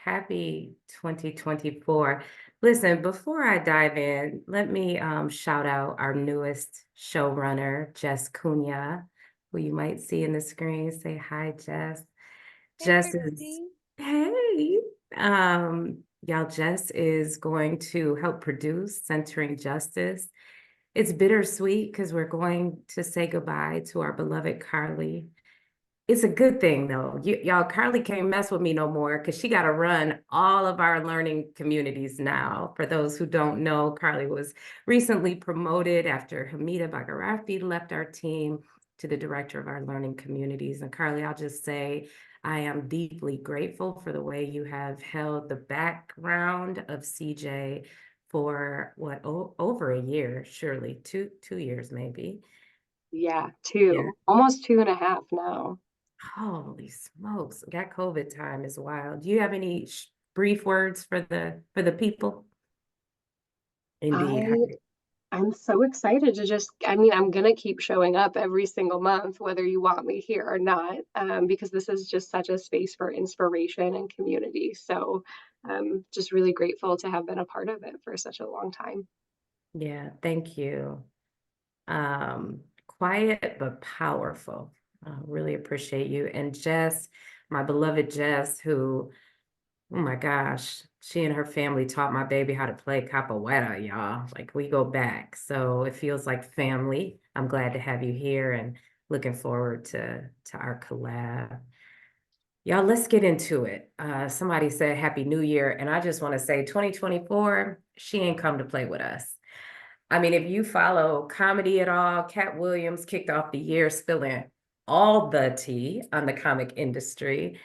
Happy 2024. Listen, before I dive in, let me shout out our newest showrunner, Jess Cunha, who you might see in the screen. Say hi, Jess. Hey, Jess is, Christy. hey. Y'all, Jess is going to help produce Centering Justice. It's bittersweet because we're going to say goodbye to our beloved Carly. It's a good thing though. Y'all, Carly can't mess with me no more because she got to run all of our learning communities now. For those who don't know, Carly was recently promoted after Hamida Bagarafi left our team to the director of our learning communities. And Carly, I'll just say I am deeply grateful for the way you have held the background of CJ for what, over a year, surely, two years maybe. Yeah, Yeah. almost 2.5 now. Holy smokes. That COVID time is wild. Do you have any brief words for the people? Indeed. I I'm so excited to I'm gonna keep showing up every single month, whether you want me here or not, because this is just such a space for inspiration and community. So, just really grateful to have been a part of it for such a long time. Yeah, thank you. Quiet but powerful. Really appreciate you. And Jess, my beloved Jess, who, oh my gosh, she and her family taught my baby how to play capoeira, y'all. Like we go back. So it feels like family. I'm glad to have you here and looking forward to our collab. Y'all, let's get into it. Somebody said Happy New Year, and I just want to say 2024, she ain't come to play with us. I mean, if you follow comedy at all, Cat Williams kicked off the year spilling all the tea on the comic industry.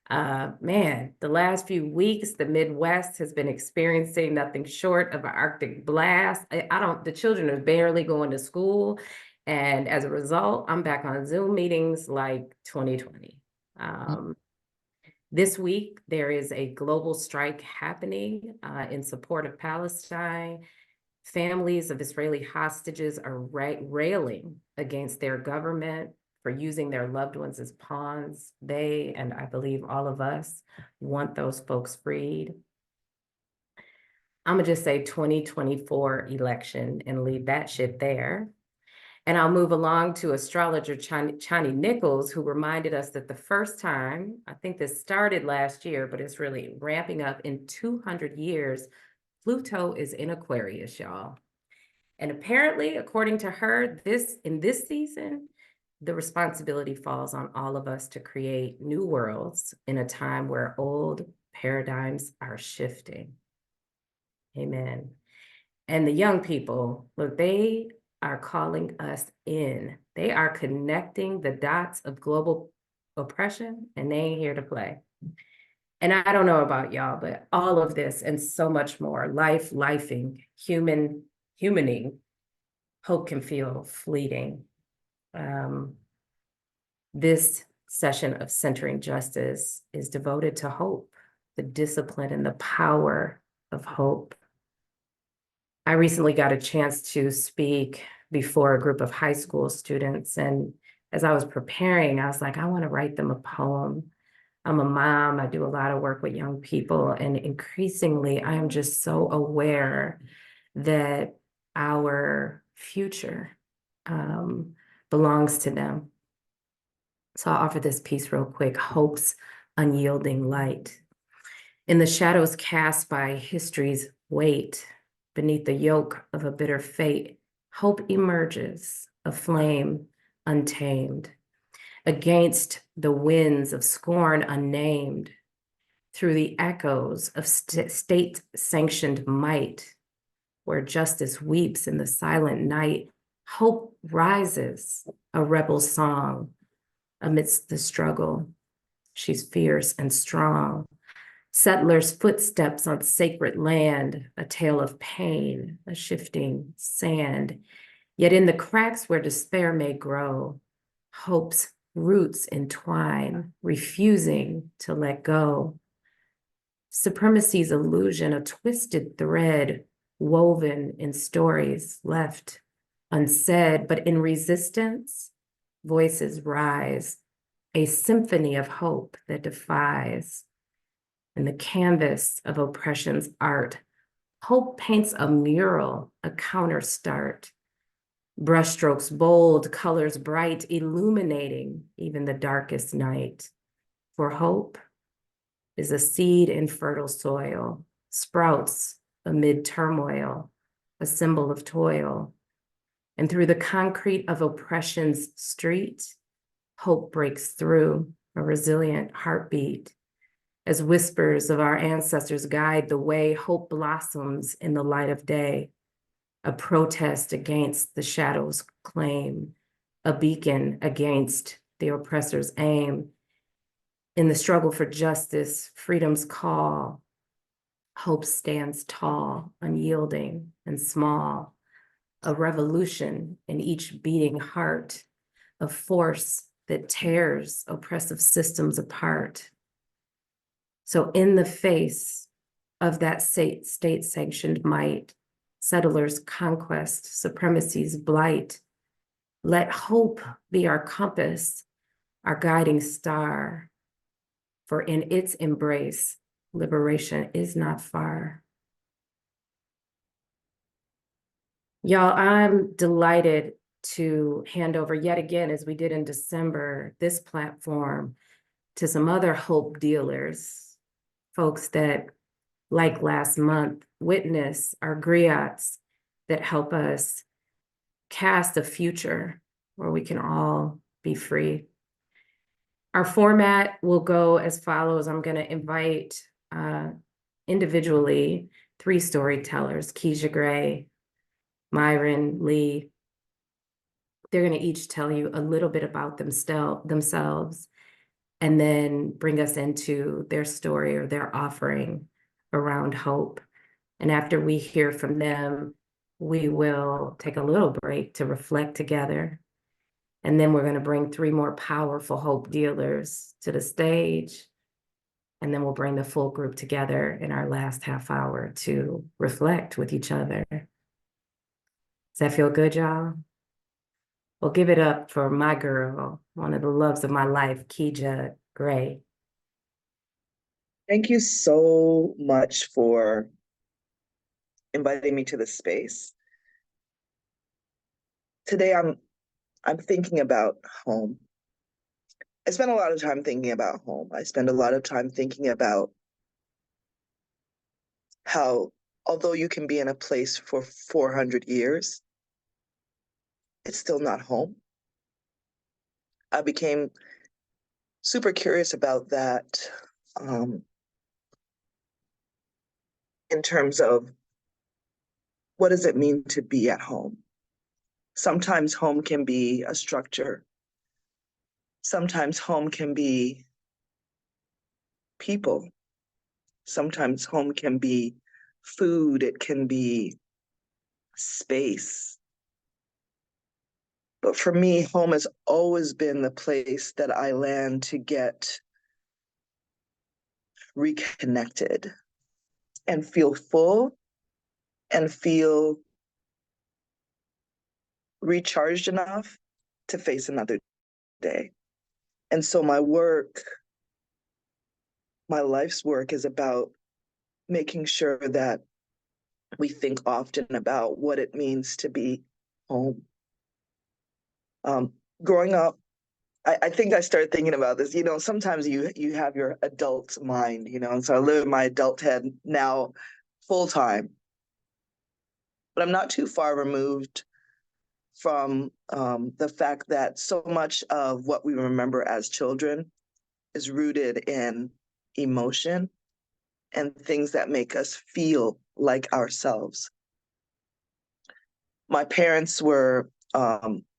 Man, the last few weeks, the Midwest has been experiencing nothing short of an Arctic blast. The children are barely going to school. And as a result, I'm back on Zoom meetings like 2020. This week, there is a global strike happening in support of Palestine. Families of Israeli hostages are railing against their government for using their loved ones as pawns. They, and I believe all of us, want those folks freed. I'm gonna just say 2024 election and leave that shit there. And I'll move along to astrologer Chani Nichols, who reminded us that the first time, I think this started last year, but it's really ramping up in 200 years, Pluto is in Aquarius, y'all. And apparently, according to her, in this season, the responsibility falls on all of us to create new worlds in a time where old paradigms are shifting. Amen. And the young people, look, they are calling us in. They are connecting the dots of global oppression, and they ain't here to play. And I don't know about y'all, but all of this and so much more, lifing, humaning, hope can feel fleeting. This session of Centering Justice is devoted to hope, the discipline and the power of hope. I recently got a chance to speak before a group of high school students. And as I was preparing, I was like, I want to write them a poem. I'm a mom, I do a lot of work with young people. And increasingly, I am just so aware that our future belongs to them. So I'll offer this piece real quick. Hope's unyielding light. In the shadows cast by history's weight, beneath the yoke of a bitter fate, hope emerges, a flame untamed, against the winds of scorn unnamed, through the echoes of state-sanctioned might, where justice weeps in the silent night, hope rises, a rebel song amidst the struggle. She's fierce and strong. Settlers' footsteps on sacred land, a tale of pain, a shifting sand. Yet in the cracks where despair may grow, hope's roots entwine, refusing to let go. Supremacy's illusion, a twisted thread woven in stories left unsaid, but in resistance, voices rise, a symphony of hope that defies. in the canvas of oppression's art. Hope paints a mural, a counter start. Brushstrokes bold, colors bright, illuminating even the darkest night. For hope is a seed in fertile soil, sprouts amid turmoil, a symbol of toil. And through the concrete of oppression's street, hope breaks through, a resilient heartbeat. As whispers of our ancestors guide the way, hope blossoms in the light of day, a protest against the shadow's claim, a beacon against the oppressor's aim. In the struggle for justice, freedom's call, hope stands tall, unyielding and small, a revolution in each beating heart, a force that tears oppressive systems apart. So in the face of that state-sanctioned might, settlers' conquest, supremacy's blight, let hope be our compass, our guiding star, for in its embrace, liberation is not far. Y'all, I'm delighted to hand over yet again, as we did in December, this platform to some other hope dealers, folks that, like last month, witness our griots that help us cast a future where we can all be free. Our format will go as follows. I'm going to invite individually 3 storytellers, Kija Gray, Myron, Leigh. They're going to each tell you a little bit about themselves and then bring us into their story or their offering around hope. And after we hear from them, we will take a little break to reflect together. And then we're going to bring 3 more powerful hope dealers to the stage. And then we'll bring the full group together in our last half hour to reflect with each other. Does that feel good, y'all? Well, give it up for my girl, one of the loves of my life, Kija Gray. Thank you so much for inviting me to this space. Today I'm thinking about home. I spend a lot of time thinking about home. I spend a lot of time thinking about how, although you can be in a place for 400 years, it's still not home. I became super curious about that in terms of what does it mean to be at home? Sometimes home can be a structure. Sometimes home can be people. Sometimes home can be food. It can be space. But for me, home has always been the place that I land to get reconnected and feel full and feel recharged enough to face another day. And so my work, my life's work, is about making sure that we think often about what it means to be home. Growing up, I think I started thinking about this. Sometimes you have your adult mind, and so I live in my adult head now full time. But I'm not too far removed from the fact that so much of what we remember as children is rooted in emotion and things that make us feel like ourselves. My parents were,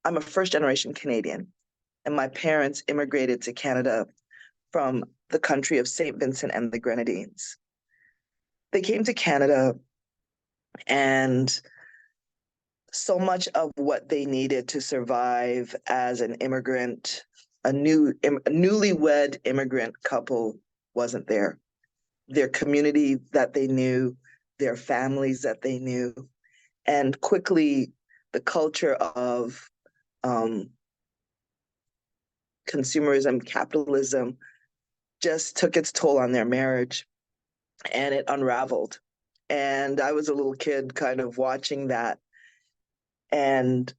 I'm a first generation Canadian, and my parents immigrated to Canada from the country of St. Vincent and the Grenadines. They came to Canada, and so much of what they needed to survive as an immigrant, a newlywed immigrant couple, wasn't there. Their community that they knew, their families that they knew, and quickly the culture of consumerism, capitalism, just took its toll on their marriage. and it unraveled. And I was a little kid kind of watching that. And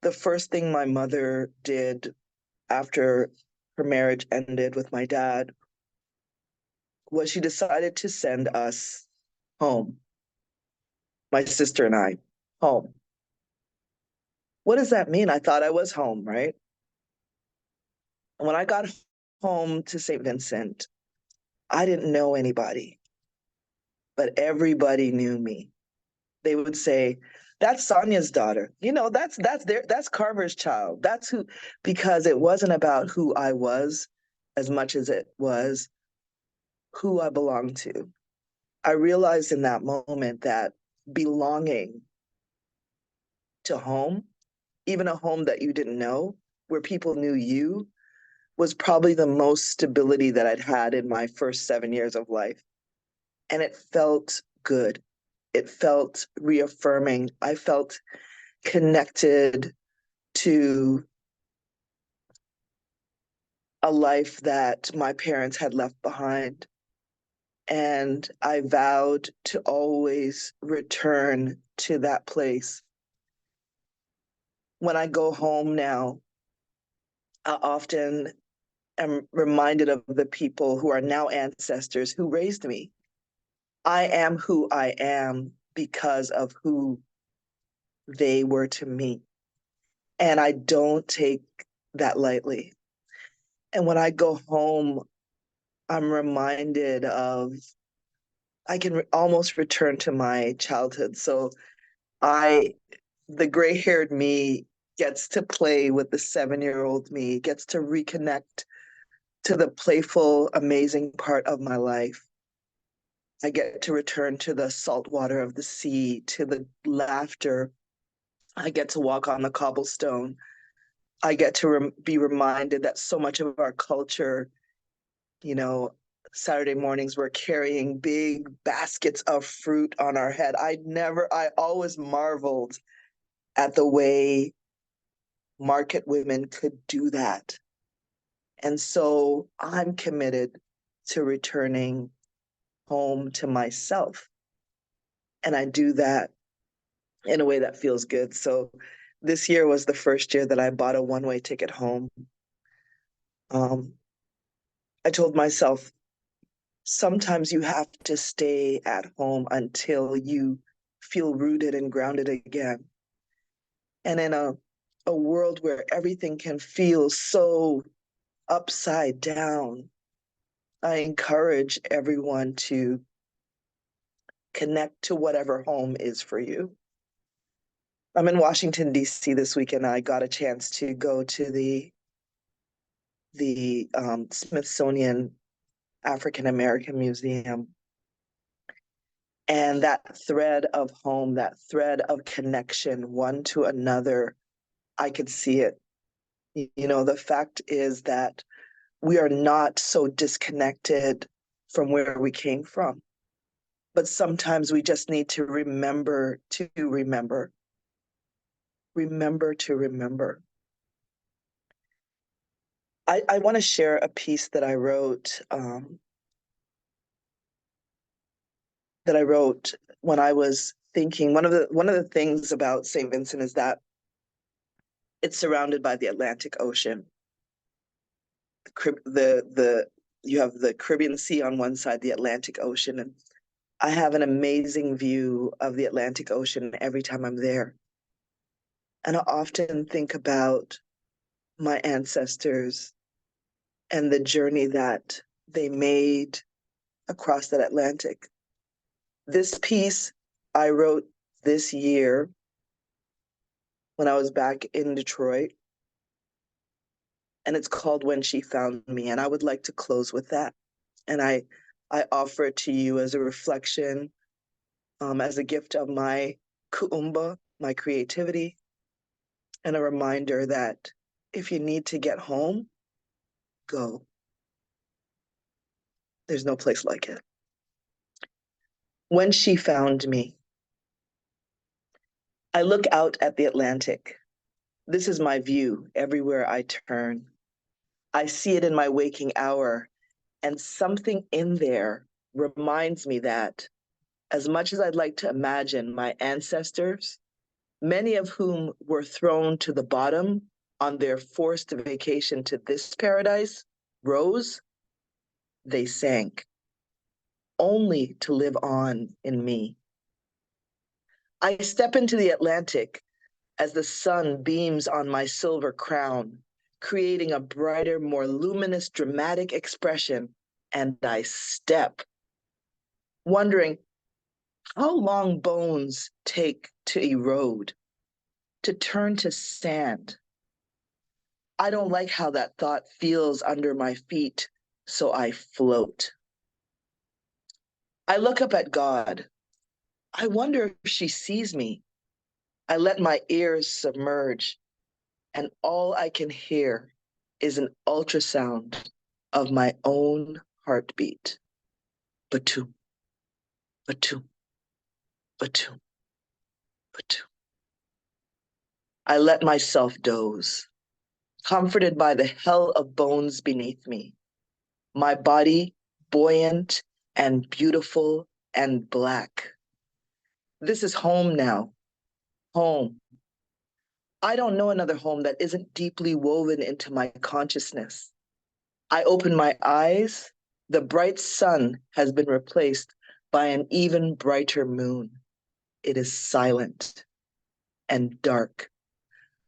the first thing my mother did after her marriage ended with my dad was she decided to send us home, my sister and I, home. What does that mean? I thought I was home, right? And when I got home to St. Vincent, I didn't know anybody, but everybody knew me. They would say, "That's Sonia's daughter. You know, that's Carver's child. That's who," because it wasn't about who I was as much as it was who I belonged to. I realized in that moment that belonging to home, even a home that you didn't know, where people knew you, was probably the most stability that I'd had in my first 7 years of life. And it felt good. It felt reaffirming. I felt connected to a life that my parents had left behind. And I vowed to always return to that place. When I go home now, I often am reminded of the people who are now ancestors who raised me. I am who I am because of who they were to me. And I don't take that lightly. And when I go home, I'm reminded of, I can almost return to my childhood. So I, the gray haired me gets to play with the 7-year-old me, gets to reconnect to the playful, amazing part of my life. I get to return to the salt water of the sea, to the laughter. I get to walk on the cobblestone. I get to be reminded that so much of our culture, you know, Saturday mornings we're carrying big baskets of fruit on our head. I always marveled at the way market women could do that. And so I'm committed to returning home to myself. And I do that in a way that feels good. So this year was the first year that I bought a one-way ticket home. I told myself, sometimes you have to stay at home until you feel rooted and grounded again. And in a world where everything can feel so upside down, I encourage everyone to connect to whatever home is for you. I'm in Washington, D.C. this weekend. I got a chance to go to the Smithsonian African American Museum. And that thread of home, that thread of connection one to another, I could see it. You know, the fact is that we are not so disconnected from where we came from. But sometimes we just need to remember to remember. Remember to remember. I want to share a piece that I wrote when I was thinking. One of the things about St. Vincent is that it's surrounded by the Atlantic Ocean. You have the Caribbean Sea on one side, the Atlantic Ocean, and I have an amazing view of the Atlantic Ocean every time I'm there. And I often think about my ancestors and the journey that they made across that Atlantic. This piece I wrote this year when I was back in Detroit, and it's called When She Found Me. And I would like to close with that. And I offer it to you as a reflection, as a gift of my kuumba, my creativity, and a reminder that if you need to get home, go. There's no place like it. When she found me, I look out at the Atlantic. This is my view everywhere I turn. I see it in my waking hour, and something in there reminds me that as much as I'd like to imagine my ancestors, many of whom were thrown to the bottom on their forced vacation to this paradise, rose, they sank, only to live on in me. I step into the Atlantic as the sun beams on my silver crown, creating a brighter, more luminous, dramatic expression, and I step, wondering how long bones take to erode, to turn to sand. I don't like how that thought feels under my feet, so I float. I look up at God. I wonder if she sees me. I let my ears submerge, and all I can hear is an ultrasound of my own heartbeat. Batum, batum, batum, batum. I let myself doze, comforted by the hell of bones beneath me, my body buoyant and beautiful and black. This is home now, home. I don't know another home that isn't deeply woven into my consciousness. I open my eyes. The bright sun has been replaced by an even brighter moon. It is silent and dark.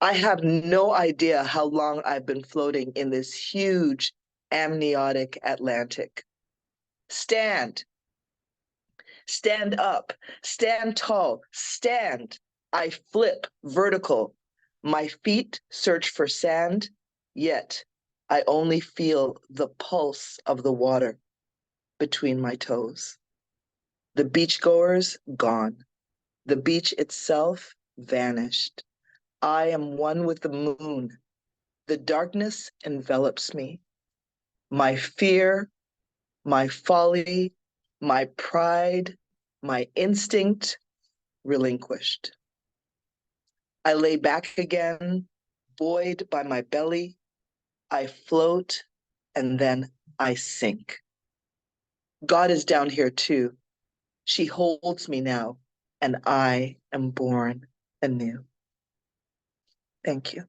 I have no idea how long I've been floating in this huge amniotic Atlantic. Stand, stand up, stand tall, stand. I flip vertical. My feet search for sand, yet I only feel the pulse of the water between my toes. The beachgoers gone. The beach itself vanished. I am one with the moon. The darkness envelops me. My fear, my folly, my pride, my instinct relinquished. I lay back again, buoyed by my belly. I float and then I sink. God is down here too. She holds me now, and I am born anew. Thank you.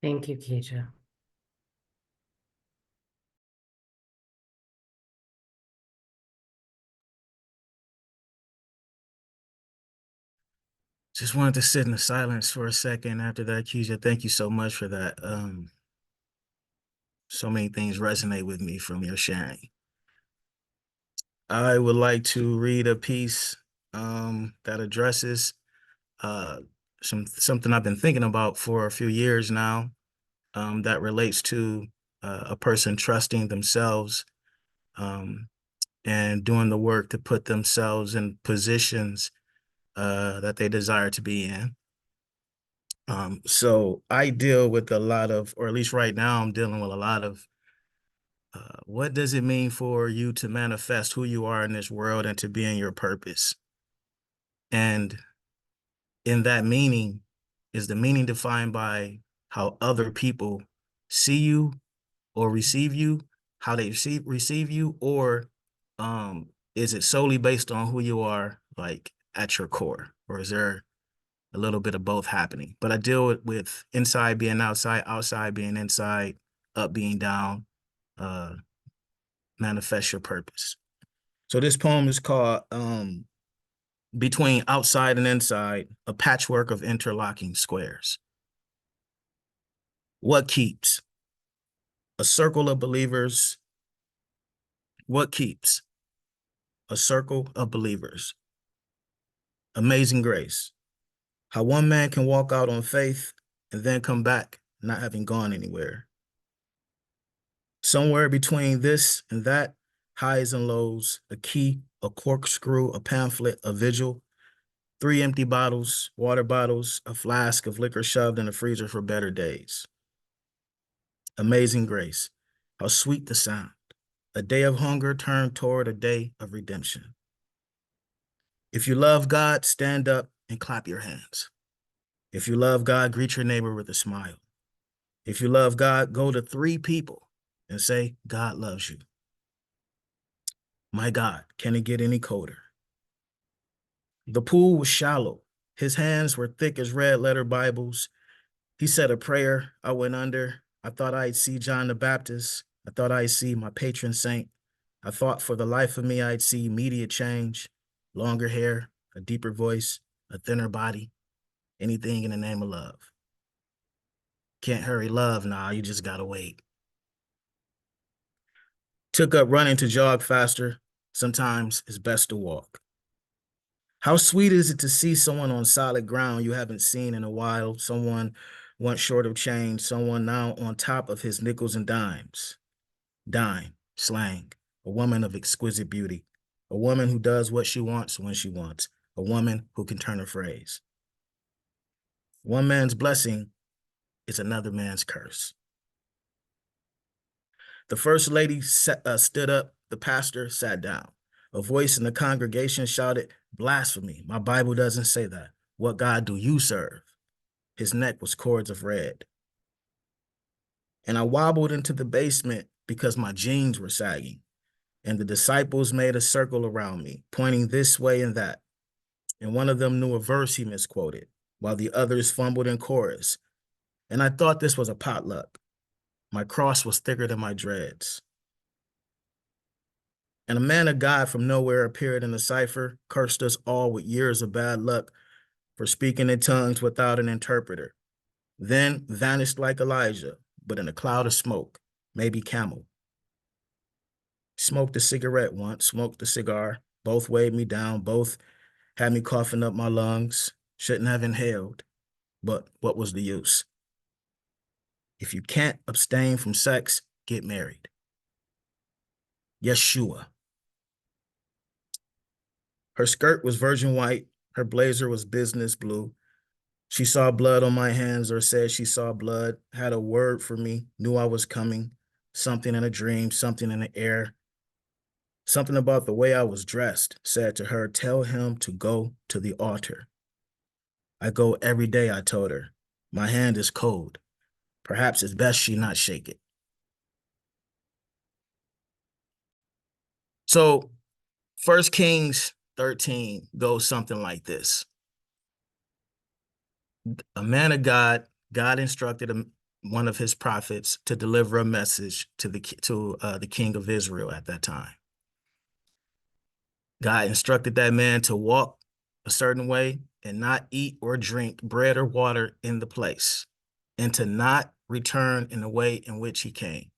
Thank you, Kija. Just wanted to sit in the silence for a second after that, Kija. Thank you so much for that. So many things resonate with me from your sharing. I would like to read a piece that addresses something I've been thinking about for a few years now, that relates to a person trusting themselves and doing the work to put themselves in positions that they desire to be in. So I deal with a lot of, or at least right now, I'm dealing with a lot of what does it mean for you to manifest who you are in this world and to be in your purpose? And in that meaning, is the meaning defined by how other people see you or receive you, how they receive you, or is it solely based on who you are, like at your core, or is there a little bit of both happening? But I deal with inside being outside, outside being inside, up being down, manifest your purpose. So this poem is called Between Outside and Inside, a Patchwork of Interlocking Squares. What keeps? A circle of believers. What keeps? A circle of believers. Amazing grace. How one man can walk out on faith and then come back not having gone anywhere. Somewhere between this and that, highs and lows, a key, a corkscrew, a pamphlet, a vigil, 3 empty bottles, water bottles, a flask of liquor shoved in the freezer for better days. Amazing grace, how sweet the sound. A day of hunger turned toward a day of redemption. If you love God, stand up and clap your hands. If you love God, greet your neighbor with a smile. If you love God, go to 3 people and say, God loves you. My God, can it get any colder? The pool was shallow. His hands were thick as red letter Bibles. He said a prayer. I went under. I thought I'd see John the Baptist. I thought I'd see my patron saint. I thought for the life of me I'd see immediate change, longer hair, a deeper voice, a thinner body, anything in the name of love. Can't hurry love, nah, you just gotta wait. Took up running to jog faster. Sometimes it's best to walk. How sweet is it to see someone on solid ground you haven't seen in a while, someone once short of change, someone now on top of his nickels and dimes. Dime, slang, a woman of exquisite beauty, a woman who does what she wants when she wants, a woman who can turn a phrase. One man's blessing is another man's curse. The first lady stood up, the pastor sat down. A voice in the congregation shouted, blasphemy, my Bible doesn't say that. What God do you serve? His neck was cords of red. And I wobbled into the basement because my jeans were sagging. And the disciples made a circle around me, pointing this way and that. And one of them knew a verse he misquoted, while the others fumbled in chorus. And I thought this was a potluck. My cross was thicker than my dreads. And a man of God from nowhere appeared in the cipher, cursed us all with years of bad luck for speaking in tongues without an interpreter. Then vanished like Elijah, but in a cloud of smoke, maybe camel. Smoked a cigarette once, smoked a cigar. Both weighed me down, both had me coughing up my lungs. Shouldn't have inhaled, but what was the use? If you can't abstain from sex, get married. Yeshua. Her skirt was virgin white. Her blazer was business blue. She saw blood on my hands or said she saw blood, had a word for me, knew I was coming, something in a dream, something in the air. Something about the way I was dressed said to her, tell him to go to the altar. I go every day, I told her. My hand is cold. Perhaps it's best she not shake it. So 1 Kings 13 goes something like this. A man of God, God instructed one of his prophets to deliver a message to the king of Israel at that time. God instructed that man to walk a certain way and not eat or drink bread or water in the place, and to not return in the way in which he came.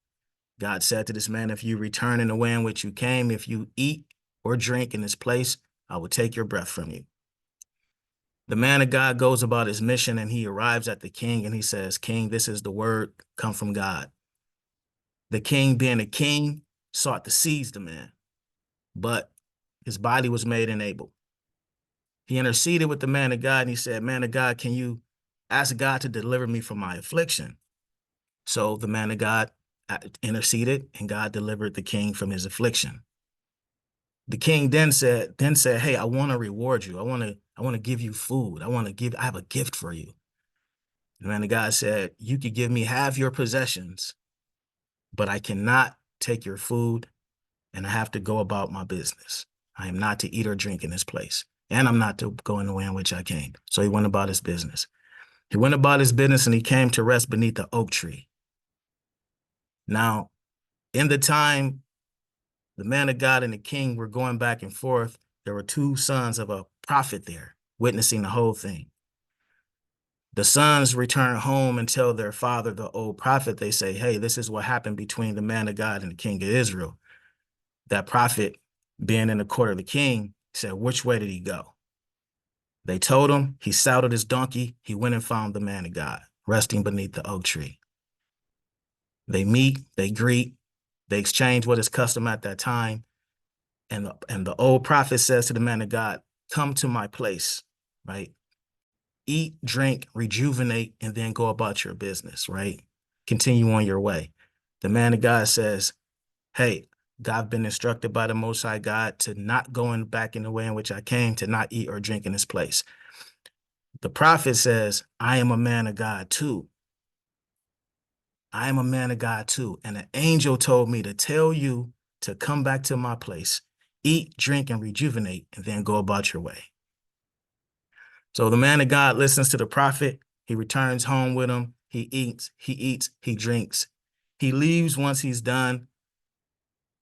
God said to this man, if you return in the way in which you came, if you eat or drink in this place, I will take your breath from you. The man of God goes about his mission and he arrives at the king and he says, King, this is the word come from God. The king, being a king, sought to seize the man, but his body was made unable. He interceded with the man of God and he said, man of God, can you ask God to deliver me from my affliction? So the man of God interceded and God delivered the king from his affliction. The king then said, hey, I want to reward you. I want to give you food. I have a gift for you. The man of God said, you could give me half your possessions, but I cannot take your food and I have to go about my business. I am not to eat or drink in this place, and I'm not to go in the way in which I came. So he went about his business. He went about his business and he came to rest beneath the oak tree. Now, in the time the man of God and the king were going back and forth, there were 2 sons of a prophet there witnessing the whole thing. The sons return home and tell their father, the old prophet, they say, hey, this is what happened between the man of God and the king of Israel. That prophet, being in the court of the king, said, which way did he go? They told him, he saddled his donkey. He went and found the man of God, resting beneath the oak tree. They meet, they greet, they exchange what is custom at that time. And the old prophet says to the man of God, come to my place, right? Eat, drink, rejuvenate, and then go about your business, right? Continue on your way. The man of God says, hey, I've been instructed by the Most High God to not go back in the way in which I came, to not eat or drink in this place. The prophet says, I am a man of God too. I am a man of God too. And an angel told me to tell you to come back to my place, eat, drink, and rejuvenate, and then go about your way. So the man of God listens to the prophet. He returns home with him. He eats, he drinks. He leaves once he's done,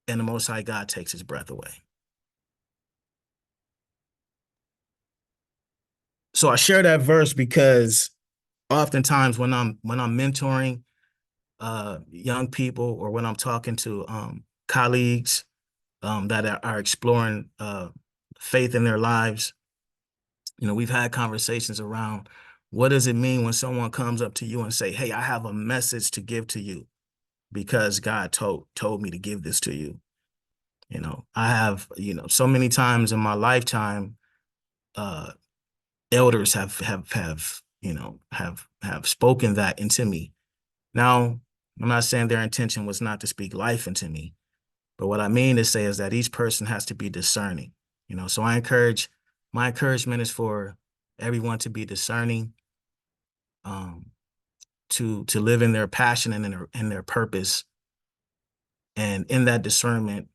and the Most High God takes his breath away. So I share that verse because oftentimes when I'm mentoring young people, or when I'm talking to colleagues that are exploring faith in their lives, we've had conversations around what does it mean when someone comes up to you and say, hey, I have a message to give to you because God told me to give this to you. I have, so many times in my lifetime, elders have spoken that into me. Now, I'm not saying their intention was not to speak life into me, but what I mean to say is that each person has to be discerning. So my encouragement is for everyone to be discerning, to live in their passion and in their purpose, and in that discernment,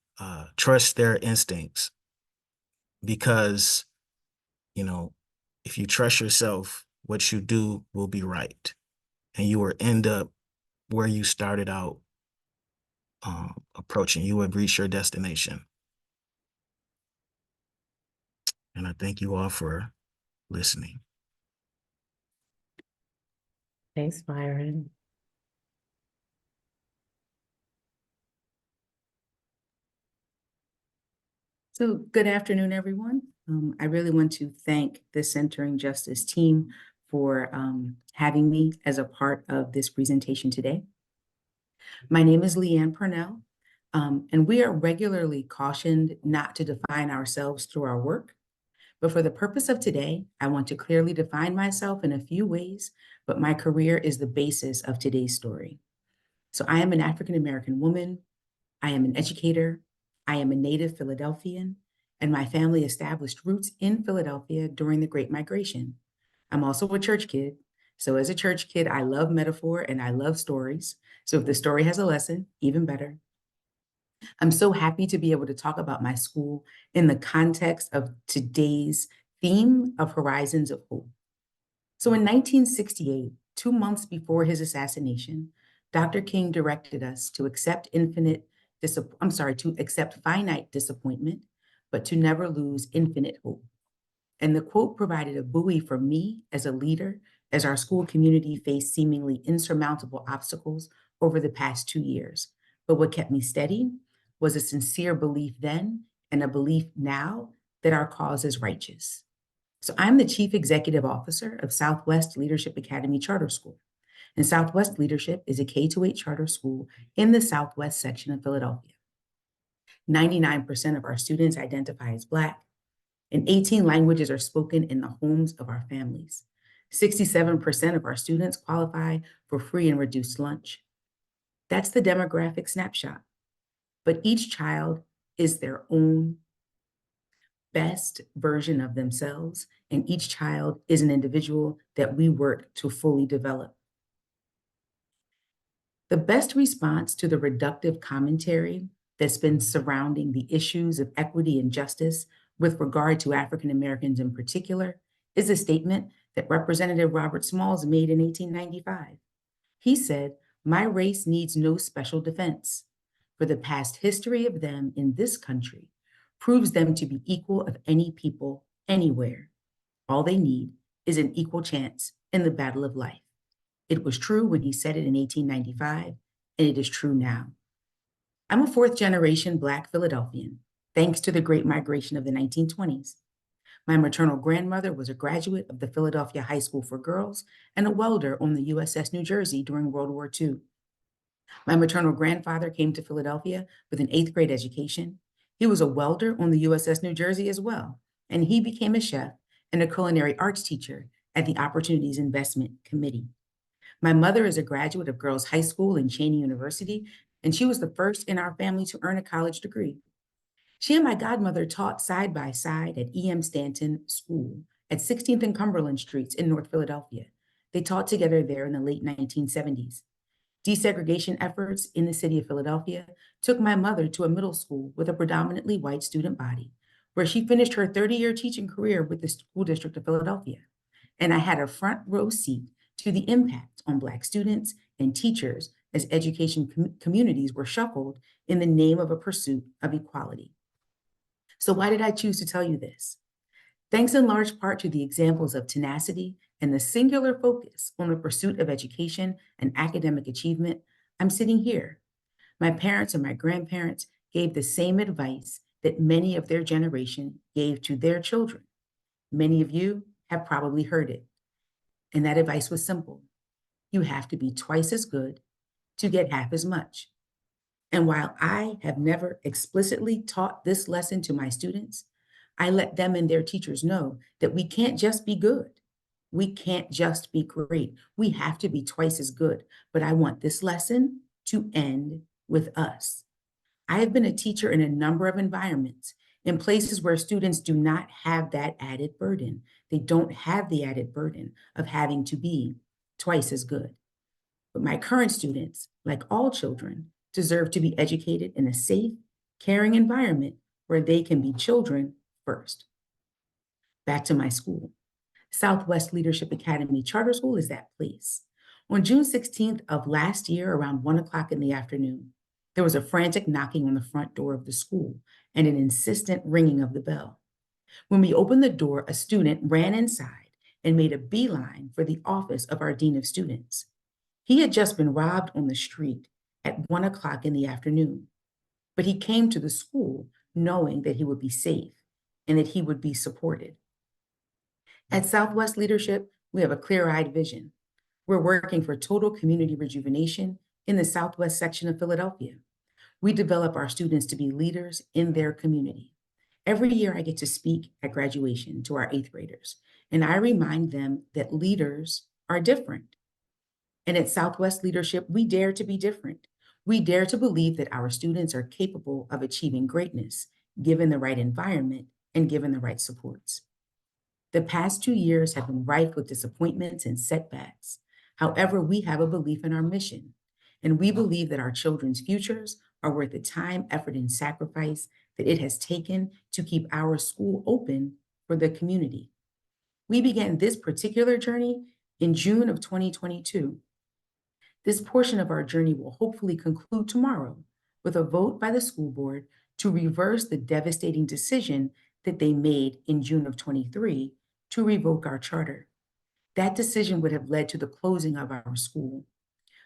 trust their instincts, because if you trust yourself, what you do will be right, and you will end up where you started out approaching. You will reach your destination. And I thank you all for listening. Thanks, Myron. So good afternoon, everyone. I really want to thank the Centering Justice team for having me as a part of this presentation today. My name is Leigh Purnell, and we are regularly cautioned not to define ourselves through our work. But for the purpose of today, I want to clearly define myself in a few ways, but my career is the basis of today's story. So I am an African-American woman. I am an educator. I am a native Philadelphian, and my family established roots in Philadelphia during the Great Migration. I'm also a church kid. So as a church kid, I love metaphor and I love stories. So if the story has a lesson, even better. I'm so happy to be able to talk about my school in the context of today's theme of Horizons of Hope. So in 1968, 2 months before his assassination, Dr. King directed us to accept to accept finite disappointment, but to never lose infinite hope. And the quote provided a buoy for me as a leader as our school community faced seemingly insurmountable obstacles over the past 2 years. But what kept me steady was a sincere belief then and a belief now that our cause is righteous. So I'm the Chief Executive Officer of Southwest Leadership Academy Charter School. And Southwest Leadership is a K-8 charter school in the Southwest section of Philadelphia. 99% of our students identify as Black, and 18 languages are spoken in the homes of our families. 67% of our students qualify for free and reduced lunch. That's the demographic snapshot. But each child is their own best version of themselves, and each child is an individual that we work to fully develop. The best response to the reductive commentary that's been surrounding the issues of equity and justice with regard to African Americans in particular is a statement that Representative Robert Smalls made in 1895. He said, "My race needs no special defense, for the past history of them in this country proves them to be equal of any people anywhere. All they need is an equal chance in the battle of life." It was true when he said it in 1895, and it is true now. I'm a fourth-generation Black Philadelphian, thanks to the Great Migration of the 1920s. My maternal grandmother was a graduate of the Philadelphia High School for Girls and a welder on the USS New Jersey during World War II. My maternal grandfather came to Philadelphia with an 8th grade education. He was a welder on the USS New Jersey as well, and he became a chef and a culinary arts teacher at the Opportunities Investment Committee. My mother is a graduate of Girls High School and Cheney University, and she was the first in our family to earn a college degree. She and my godmother taught side by side at E.M. Stanton School at 16th and Cumberland Streets in North Philadelphia. They taught together there in the late 1970s. Desegregation efforts in the city of Philadelphia took my mother to a middle school with a predominantly white student body, where she finished her 30-year teaching career with the School District of Philadelphia. And I had a front row seat to the impact on Black students and teachers as education communities were shuffled in the name of a pursuit of equality. So why did I choose to tell you this? Thanks in large part to the examples of tenacity and the singular focus on the pursuit of education and academic achievement, I'm sitting here. My parents and my grandparents gave the same advice that many of their generation gave to their children. Many of you have probably heard it. And that advice was simple. You have to be twice as good to get half as much. And while I have never explicitly taught this lesson to my students, I let them and their teachers know that we can't just be good. We can't just be great. We have to be twice as good. But I want this lesson to end with us. I have been a teacher in a number of environments, in places where students do not have that added burden. They don't have the added burden of having to be twice as good. But my current students, like all children, deserve to be educated in a safe, caring environment where they can be children first. Back to my school. Southwest Leadership Academy Charter School is that place. On June 16th of last year, around 1 o'clock in the afternoon, there was a frantic knocking on the front door of the school and an insistent ringing of the bell. When we opened the door, a student ran inside and made a beeline for the office of our Dean of Students. He had just been robbed on the street at 1 o'clock in the afternoon, but he came to the school knowing that he would be safe and that he would be supported. At Southwest Leadership, we have a clear-eyed vision. We're working for total community rejuvenation in the Southwest section of Philadelphia. We develop our students to be leaders in their community. Every year I get to speak at graduation to our 8th graders, and I remind them that leaders are different. And at Southwest Leadership, we dare to be different. We dare to believe that our students are capable of achieving greatness, given the right environment and given the right supports. The past 2 years have been rife with disappointments and setbacks. However, we have a belief in our mission, and we believe that our children's futures are worth the time, effort, and sacrifice that it has taken to keep our school open for the community. We began this particular journey in June of 2022. This portion of our journey will hopefully conclude tomorrow with a vote by the school board to reverse the devastating decision that they made in June of 23 to revoke our charter. That decision would have led to the closing of our school.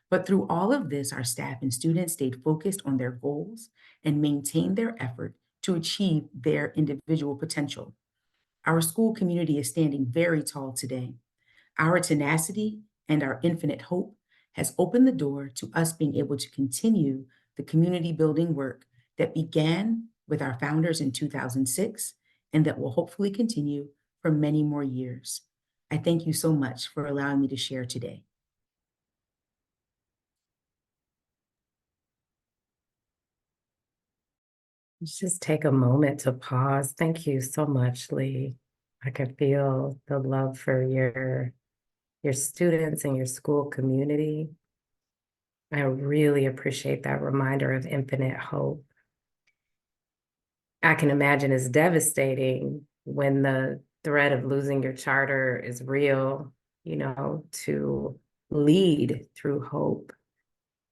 But through all of this, our staff and students stayed focused on their goals and maintained their effort to achieve their individual potential. Our school community is standing very tall today. Our tenacity and our infinite hope has opened the door to us being able to continue the community building work that began with our founders in 2006 and that will hopefully continue for many more years. I thank you so much for allowing me to share today. Let's just take a moment to pause. Thank you so much, Leigh. I can feel the love for your students and your school community. I really appreciate that reminder of infinite hope. I can imagine it's devastating when the threat of losing your charter is real, to lead through hope.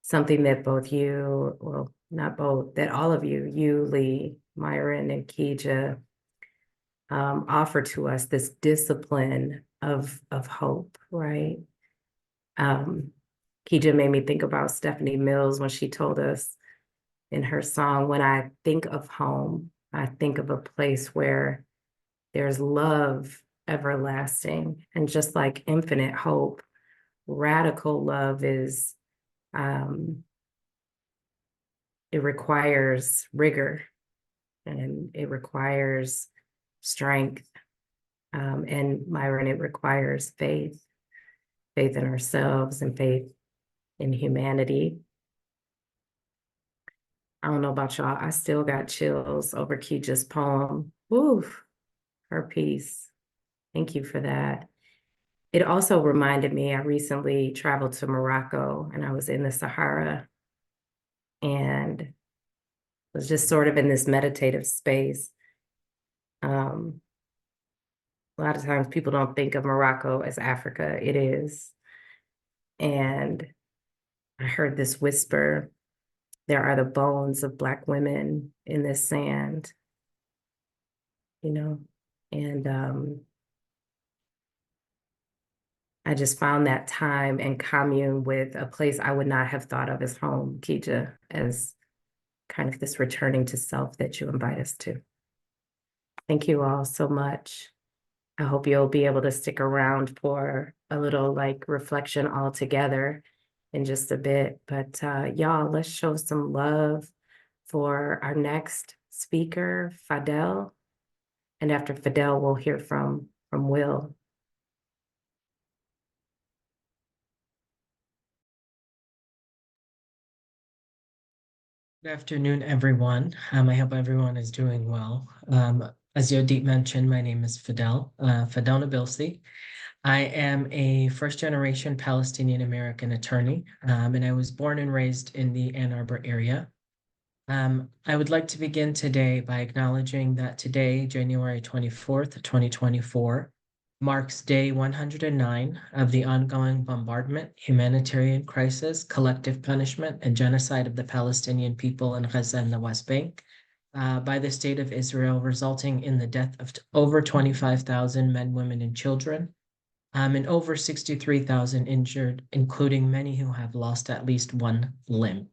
Something that both you, well, not both, that all of you, Leigh, Myron, and Kija, offer to us this discipline of hope, right? Kija made me think about Stephanie Mills when she told us in her song, when I think of home, I think of a place where there's love everlasting. And just like infinite hope, radical love is, it requires rigor and it requires strength. And Myron, it requires faith in ourselves and faith in humanity. I don't know about y'all, I still got chills over Kija's poem. Woo, her piece. Thank you for that. It also reminded me, I recently traveled to Morocco and I was in the Sahara and was just sort of in this meditative space. A lot of times people don't think of Morocco as Africa. It is. And I heard this whisper, there are the bones of Black women in this sand, and I just found that time and commune with a place I would not have thought of as home, Kija, as kind of this returning to self that you invite us to. Thank you all so much. I hope you'll be able to stick around for a little reflection all together in just a bit. But y'all, let's show some love for our next speaker, Fadel. And after Fadel, we'll hear from Will. Good afternoon, everyone. I hope everyone is doing well. As Yodit mentioned, my name is Fadel Nabilsi. I am a first-generation Palestinian American attorney, and I was born and raised in the Ann Arbor area. I would like to begin today by acknowledging that today, January 24th, 2024, marks day 109 of the ongoing bombardment, humanitarian crisis, collective punishment, and genocide of the Palestinian people in Gaza and the West Bank by the state of Israel, resulting in the death of over 25,000 men, women, and children, and over 63,000 injured, including many who have lost at least one limb.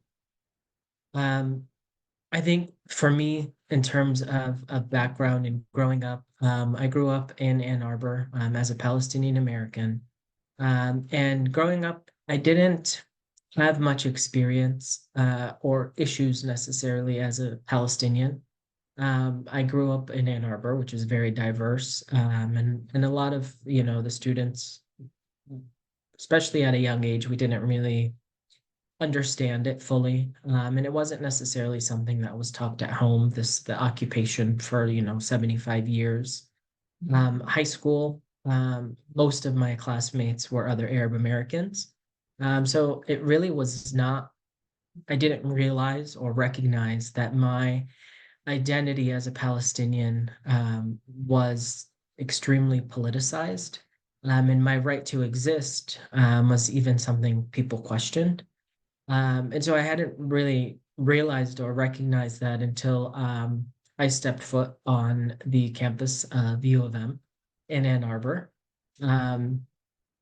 I think for me, in terms of background and growing up, I grew up in Ann Arbor as a Palestinian American. And growing up, I didn't have much experience or issues necessarily as a Palestinian. I grew up in Ann Arbor, which is very diverse, and a lot of, the students, especially at a young age, we didn't really understand it fully. And it wasn't necessarily something that was taught at home, the occupation for, 75 years. High school, most of my classmates were other Arab Americans. So it really was not, I didn't realize or recognize that my identity as a Palestinian was extremely politicized. And my right to exist was even something people questioned. And so I hadn't really realized or recognized that until I stepped foot on the campus of U of M in Ann Arbor.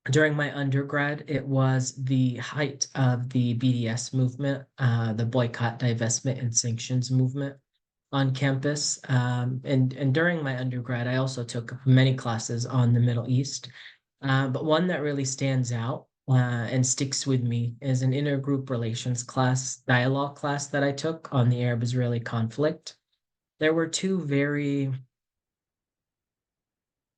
During my undergrad, it was the height of the BDS movement, the boycott, divestment, and sanctions movement on campus. And during my undergrad, I also took many classes on the Middle East. But one that really stands out and sticks with me is an intergroup relations class, dialogue class that I took on the Arab-Israeli conflict. There were two very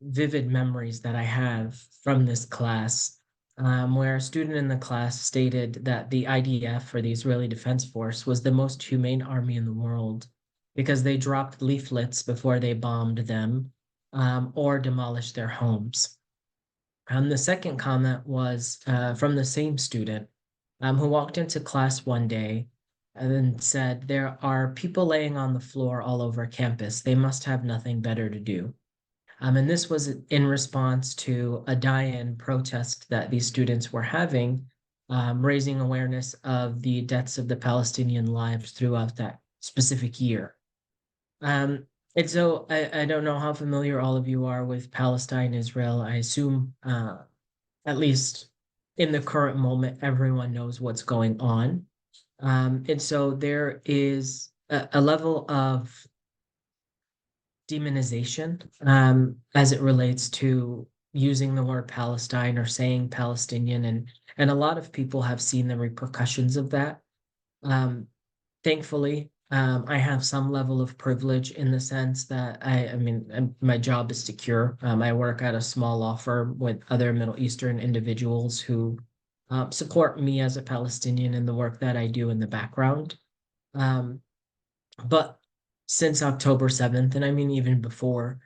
vivid memories that I have from this class, where a student in the class stated that the IDF, or the Israeli Defense Force, was the most humane army in the world because they dropped leaflets before they bombed them or demolished their homes. The second comment was from the same student who walked into class one day and then said, "There are people laying on the floor all over campus. They must have nothing better to do." And this was in response to a die-in protest that these students were having, raising awareness of the deaths of the Palestinian lives throughout that specific year. And so I don't know how familiar all of you are with Palestine, Israel. I assume, at least in the current moment, everyone knows what's going on. And so there is a level of demonization as it relates to using the word Palestine or saying Palestinian. And a lot of people have seen the repercussions of that. Thankfully, I have some level of privilege in the sense that my job is secure. I work at a small law firm with other Middle Eastern individuals who support me as a Palestinian in the work that I do in the background. But since October 7th, and I mean even before,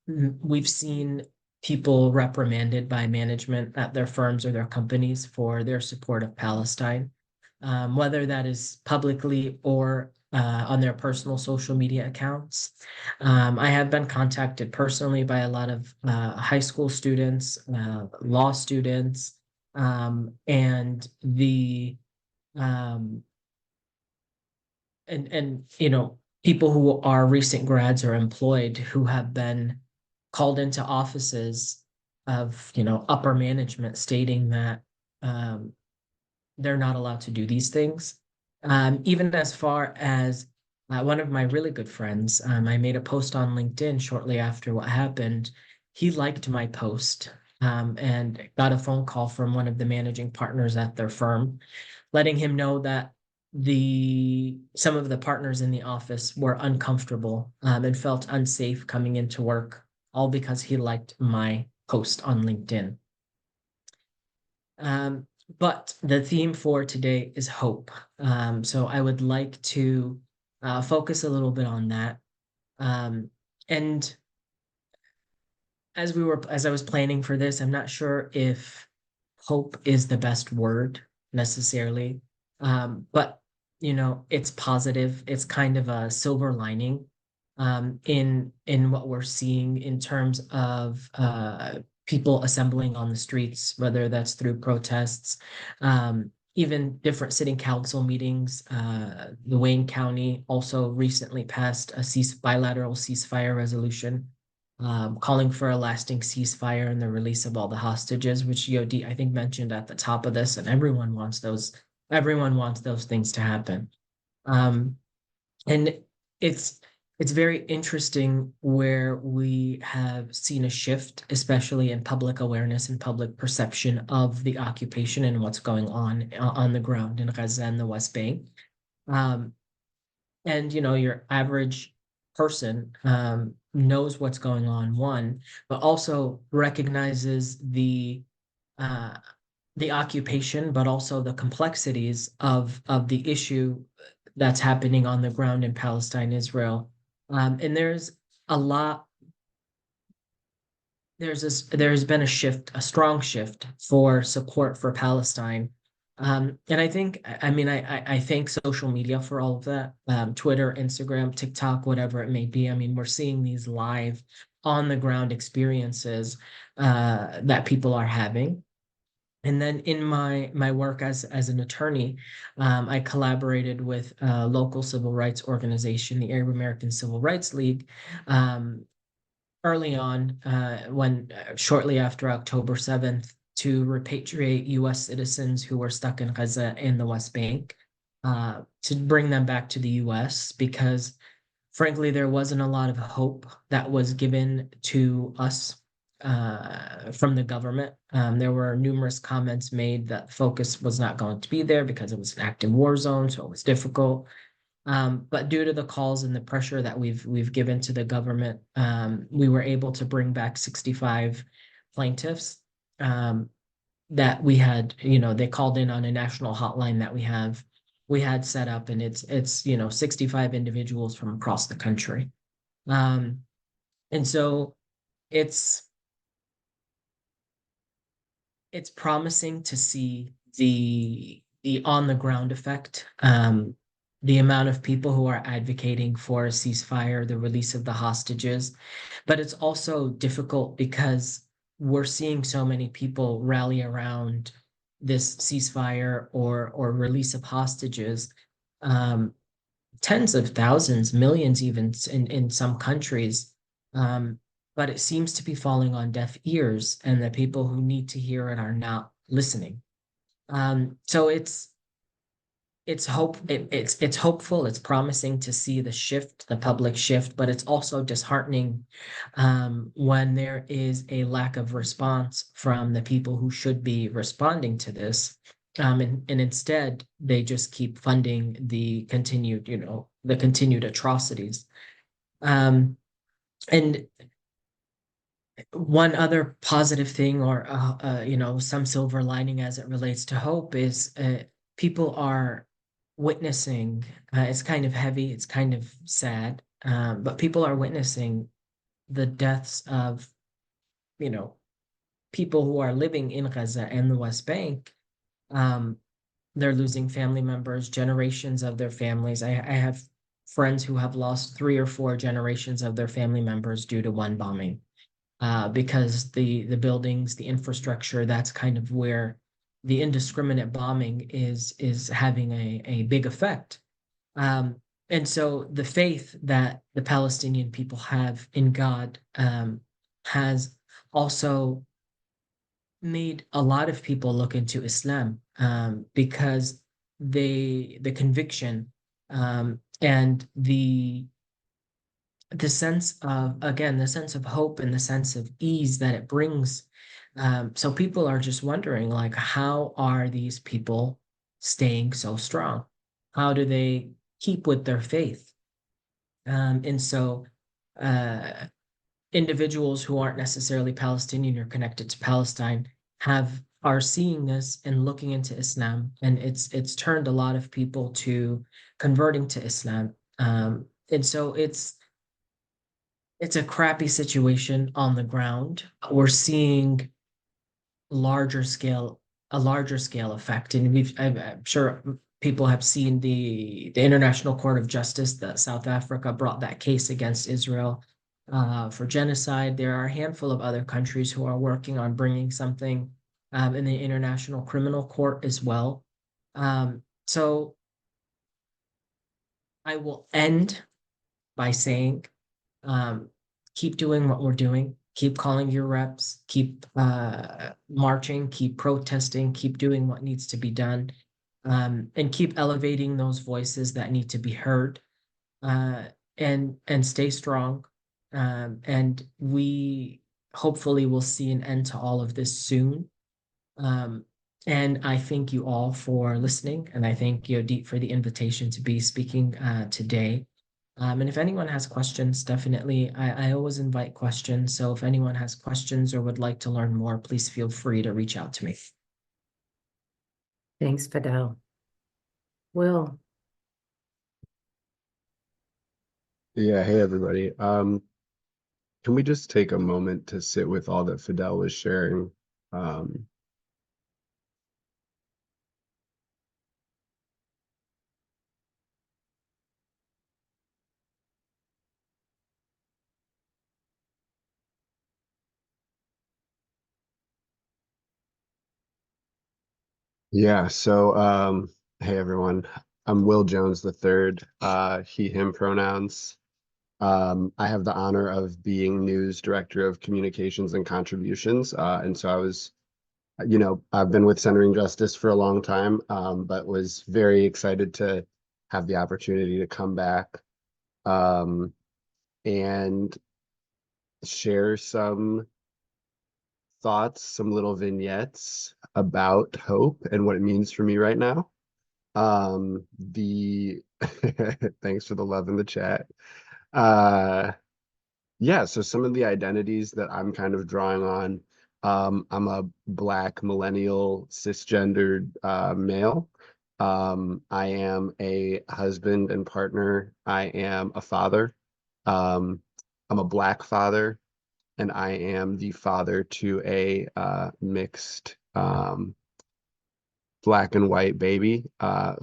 we've seen people reprimanded by management at their firms or their companies for their support of Palestine, whether that is publicly or on their personal social media accounts. I have been contacted personally by a lot of high school students, law students, and the um, and you know, people who are recent grads or employed who have been called into offices of, you know, upper management stating that um, they're not allowed to do these things. Even as far as one of my really good friends, I made a post on LinkedIn shortly after what happened. He liked my post and got a phone call from one of the managing partners at their firm, letting him know that some of the partners in the office were uncomfortable and felt unsafe coming into work, all because he liked my post on LinkedIn. But the theme for today is hope. So I would like to focus a little bit on that. And as I was planning for this, I'm not sure if hope is the best word necessarily. But you know, it's positive. It's kind of a silver lining in what we're seeing in terms of people assembling on the streets, whether that's through protests, even different city council meetings. The Wayne County also recently passed a bilateral ceasefire resolution, calling for a lasting ceasefire and the release of all the hostages, which Yodi, I think, mentioned at the top of this, and everyone wants those things to happen. And it's it's very interesting where we have seen a shift, especially in public awareness and public perception of the occupation and what's going on the ground in Gaza and the West Bank. And you know, your average person knows what's going on, one, but also recognizes uh, the occupation, but also the complexities of the issue that's happening on the ground in Palestine, Israel. And a lot, there's been a shift, a strong shift for support for Palestine. And I think, I mean, I thank social media for all of that. Twitter, Instagram, TikTok, whatever it may be. I mean, we're seeing these live on the ground experiences that people are having. And then in my work as an attorney, I collaborated with a local civil rights organization, the Arab American Civil Rights League, early on, when shortly after October 7th, to repatriate U.S. citizens who were stuck in Gaza and the West Bank, to bring them back to the U.S. because, frankly, there wasn't a lot of hope that was given to us from the government. There were numerous comments made that focus was not going to be there because it was an active war zone, so it was difficult. But due to the calls and the pressure that we've given to the government, we were able to bring back 65 plaintiffs that we had, you know, they called in on a national hotline that we had set up, and it's you know, 65 individuals from across the country. And so it's promising to see the on the ground effect, the amount of people who are advocating for a ceasefire, the release of the hostages. But it's also difficult because we're seeing so many people rally around this ceasefire or release of hostages. Tens of thousands, millions even in some countries. But it seems to be falling on deaf ears, and the people who need to hear it are not listening. So it's hopeful, it's promising to see the shift, the public shift, but it's also disheartening when there is a lack of response from the people who should be responding to this. And instead, they just keep funding the continued, you know, the continued atrocities. And one other positive thing, or you know, some silver lining as it relates to hope, is people are witnessing. It's kind of heavy, it's kind of sad, but people are witnessing the deaths of you know, people who are living in Gaza and the West Bank, they're losing family members, generations of their families. I have friends who have lost 3 or 4 generations of their family members due to one bombing, because the buildings, the infrastructure, that's kind of where the indiscriminate bombing is having a big effect. And so the faith that the Palestinian people have in God has also made a lot of people look into Islam, because the conviction, and the sense of, again, the sense of hope and the sense of ease that it brings. So people are just wondering, like, how are these people staying so strong? How do they keep with their faith? And so individuals who aren't necessarily Palestinian or connected to Palestine are seeing this and looking into Islam, and it's turned a lot of people to converting to Islam. And so it's a crappy situation on the ground. We're seeing larger scale a larger scale effect, and I'm sure people have seen the International Court of Justice that South Africa brought that case against Israel for genocide. There are a handful of other countries who are working on bringing something in the International Criminal Court as well. So I will end by saying, keep doing what we're doing. Keep calling your reps, keep marching, keep protesting, keep doing what needs to be done, and keep elevating those voices that need to be heard, and stay strong. And we hopefully will see an end to all of this soon. And I thank you all for listening, and I thank Yodit for the invitation to be speaking today. And if anyone has questions, definitely, I always invite questions. So if anyone has questions or would like to learn more, please feel free to reach out to me. Thanks, Fadel. Will. Yeah, hey everybody. Can we just take a moment to sit with all that Fadel was sharing? Yeah, so hey everyone. I'm Will Jones the third, he, him pronouns. I have the honor of being news director of communications and contributions. And so I was, I've been with Centering Justice for a long time, but was very excited to have the opportunity to come back and share some thoughts, some little vignettes about hope and what it means for me right now. The thanks for the love in the chat. Yeah, so some of the identities that I'm kind of drawing on, I'm a Black millennial cisgendered male. I am a husband and partner. I am a father. I'm a Black father, and I am the father to a mixed Black and white baby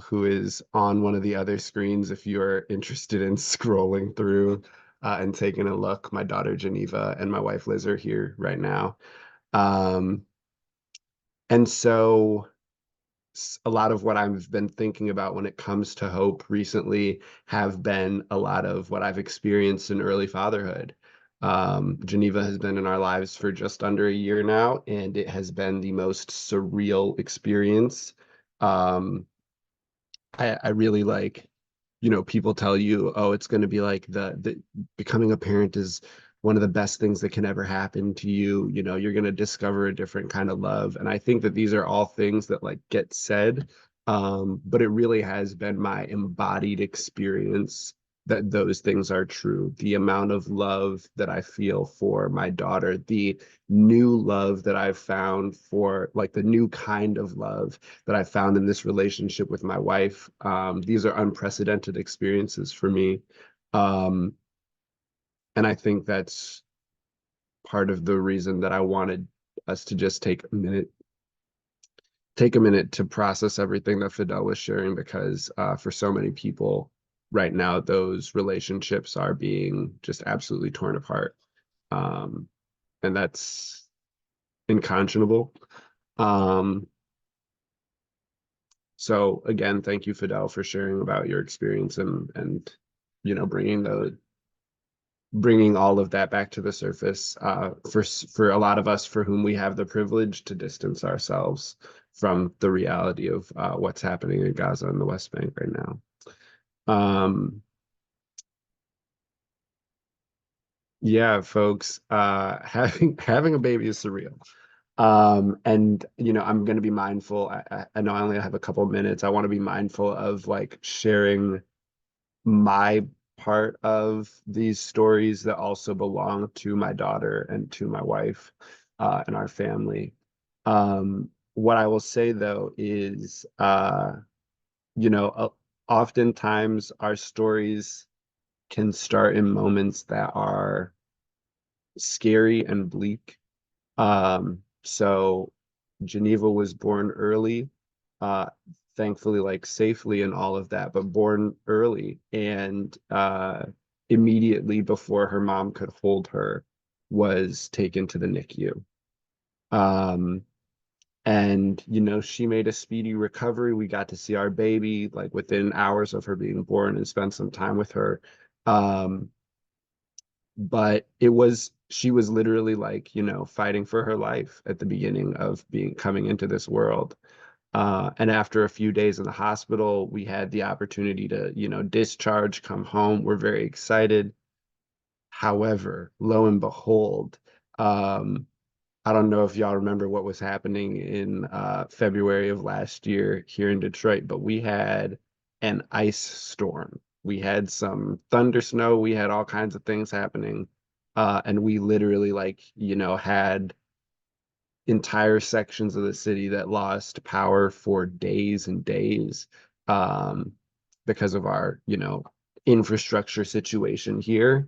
who is on one of the other screens if you're interested in scrolling through and taking a look. My daughter Geneva and my wife Liz are here right now. And so a lot of what I've been thinking about when it comes to hope recently have been a lot of what I've experienced in early fatherhood. Geneva has been in our lives for just under a year now, and it has been the most surreal experience. I really like, people tell you, oh, it's going to be like the becoming a parent is one of the best things that can ever happen to you. You're going to discover a different kind of love. And I think that these are all things that like get said, but it really has been my embodied experience that those things are true. The amount of love that I feel for my daughter, the new love that I've found for like the new kind of love that I found in this relationship with my wife. These are unprecedented experiences for me. And I think that's part of the reason that I wanted us to just take a minute to process everything that Fadel was sharing, because for so many people right now, those relationships are being just absolutely torn apart. And that's unconscionable. So again, thank you, Fadel, for sharing about your experience and bringing all of that back to the surface for a lot of us for whom we have the privilege to distance ourselves from the reality of what's happening in Gaza and the West Bank right now. Yeah, folks, having a baby is surreal. And I'm going to be mindful. I know I only have a couple of minutes. I want to be mindful of like sharing my part of these stories that also belong to my daughter and to my wife and our family. What I will say though is, oftentimes our stories can start in moments that are scary and bleak. So Geneva was born early, uh, thankfully, like safely and all of that, but born early and immediately before her mom could hold her, was taken to the NICU. And she made a speedy recovery. We got to see our baby like within hours of her being born and spend some time with her. Um, but she was literally like fighting for her life at the beginning of coming into this world, and after a few days in the hospital, we had the opportunity to discharge, come home. We're very excited. However, lo and behold, I don't know if y'all remember what was happening in February of last year here in Detroit, but we had an ice storm. We had some thunder snow. We had all kinds of things happening. And we literally had entire sections of the city that lost power for days and days because of our, infrastructure situation here.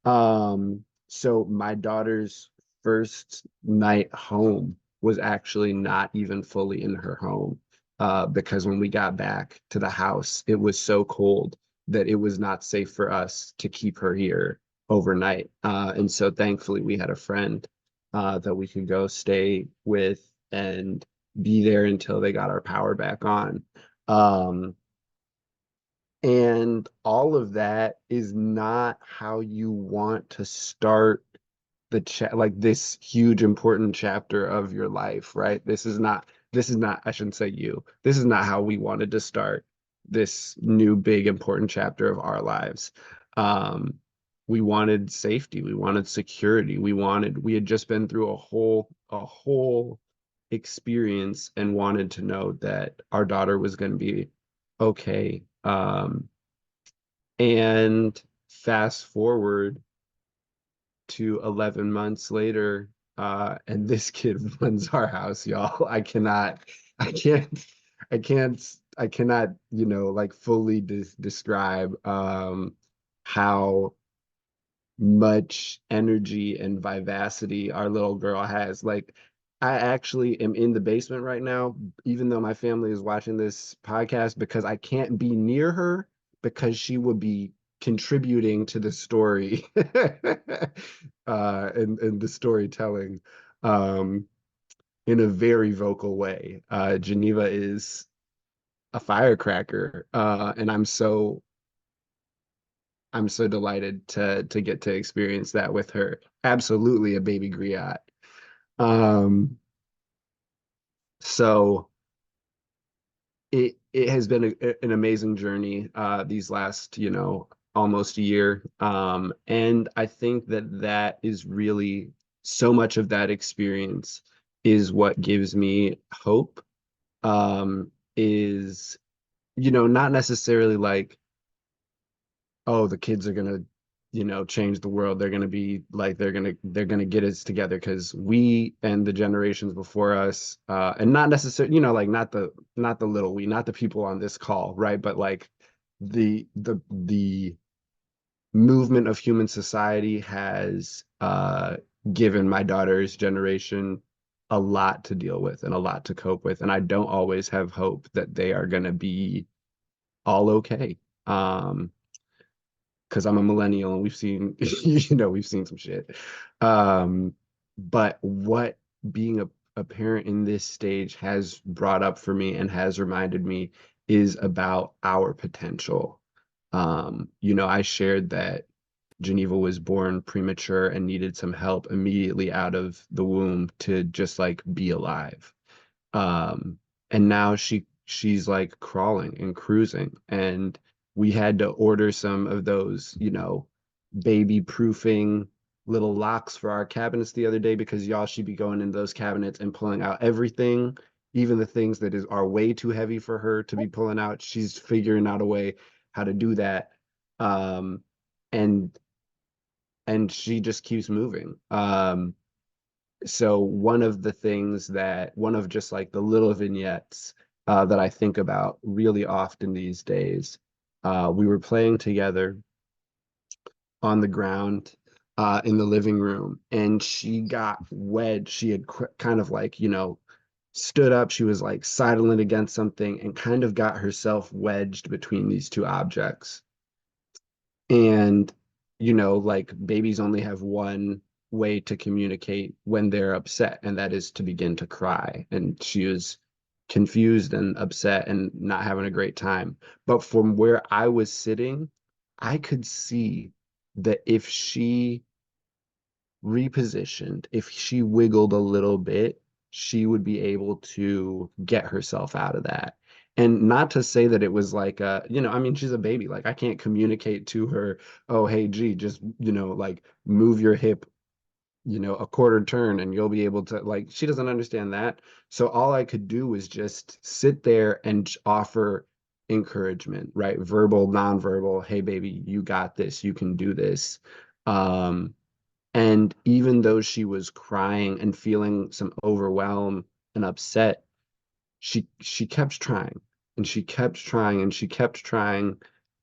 So my daughter's first night home was actually not even fully in her home because when we got back to the house, it was so cold that it was not safe for us to keep her here overnight. And so thankfully we had a friend that we could go stay with and be there until they got our power back on. And all of that is not how you want to start like this huge important chapter of your life, right? This is not, I shouldn't say you. This is not how we wanted to start this new big important chapter of our lives. We wanted safety, we wanted security, we had just been through a whole experience and wanted to know that our daughter was going to be okay. And fast forward to 11 months later, and this kid runs our house, y'all. I can't, I cannot, like fully describe how much energy and vivacity our little girl has. Like, I actually am in the basement right now, even though my family is watching this podcast, because I can't be near her because she would be contributing to the story and the storytelling in a very vocal way. Geneva is a firecracker, and I'm so delighted to get to experience that with her. Absolutely a baby griot. Um, so it has been an amazing journey these last, almost a year. And I think that is really so much of that experience is what gives me hope. Is, not necessarily like, oh, the kids are gonna, change the world. They're gonna be like, they're gonna get us together, because we and the generations before us, and not necessarily, like not the little we, not the people on this call, right? But like the movement of human society has given my daughter's generation a lot to deal with and a lot to cope with. And I don't always have hope that they are going to be all okay. Because I'm a millennial and we've seen, we've seen some shit. But what being a parent in this stage has brought up for me and has reminded me is about our potential. I shared that Geneva was born premature and needed some help immediately out of the womb to just like be alive. Um, and now she's like crawling and cruising, and we had to order some of those, baby proofing little locks for our cabinets the other day because y'all should be going in those cabinets and pulling out everything, even the things that are way too heavy for her to be pulling out. She's figuring out a way how to do that. Um, and and she just keeps moving. So one of just like the little vignettes that I think about really often these days, we were playing together on the ground in the living room, and she got wedged. She had kind of like, stood up. She was like sidling against something and kind of got herself wedged between these two objects. And, like babies only have one way to communicate when they're upset, and that is to begin to cry. And she was confused and upset and not having a great time. But from where I was sitting, I could see that if she repositioned, if she wiggled a little bit, she would be able to get herself out of that. And not to say that it was like I mean, she's a baby. Like I can't communicate to her, oh, hey, G, just, like move your hip, a quarter turn and you'll be able to, like, she doesn't understand that. So all I could do was just sit there and offer encouragement, right? Verbal, nonverbal. Hey, baby, you got this. You can do this. Um, and even though she was crying and feeling some overwhelm and upset, she kept trying and she kept trying and she kept trying.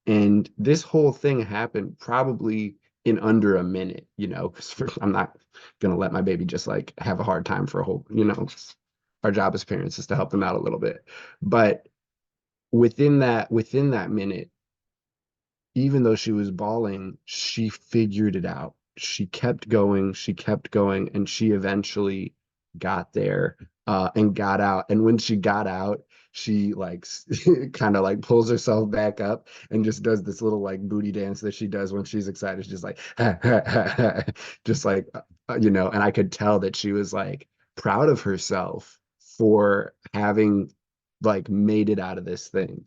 And this whole thing happened probably in under a minute, because I'm not gonna let my baby just like have a hard time for a whole, our job as parents is to help them out a little bit. But within that minute, even though she was bawling, she figured it out. She kept going, and she eventually got there and got out. And when she got out, she like kind of like pulls herself back up and just does this little like booty dance that she does when she's excited. She's just like, just like, and I could tell that she was like proud of herself for having like made it out of this thing.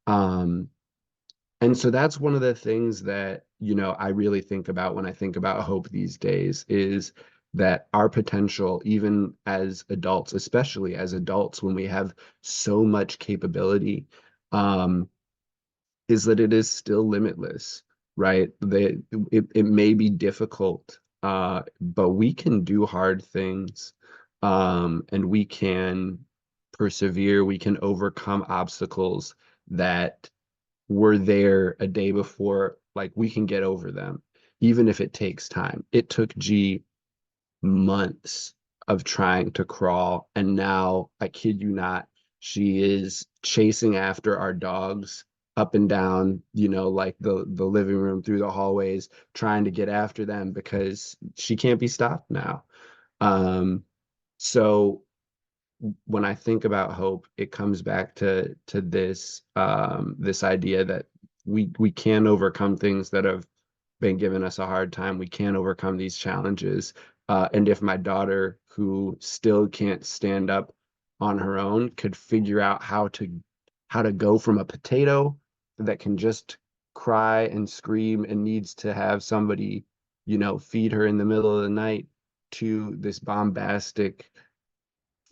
Um, and so that's one of the things that, I really think about when I think about hope these days is that our potential, even as adults, especially as adults, when we have so much capability, um, is that it is still limitless, right? It may be difficult, but we can do hard things, and we can persevere, we can overcome obstacles that were there a day before. Like we can get over them, even if it takes time. It took G months of trying to crawl, and now, I kid you not, she is chasing after our dogs up and down, like the living room, through the hallways, trying to get after them because she can't be stopped now. So when I think about hope, it comes back to this idea that we can overcome things that have been giving us a hard time. We can overcome these challenges. And if my daughter, who still can't stand up on her own, could figure out how to go from a potato that can just cry and scream and needs to have somebody, feed her in the middle of the night, to this bombastic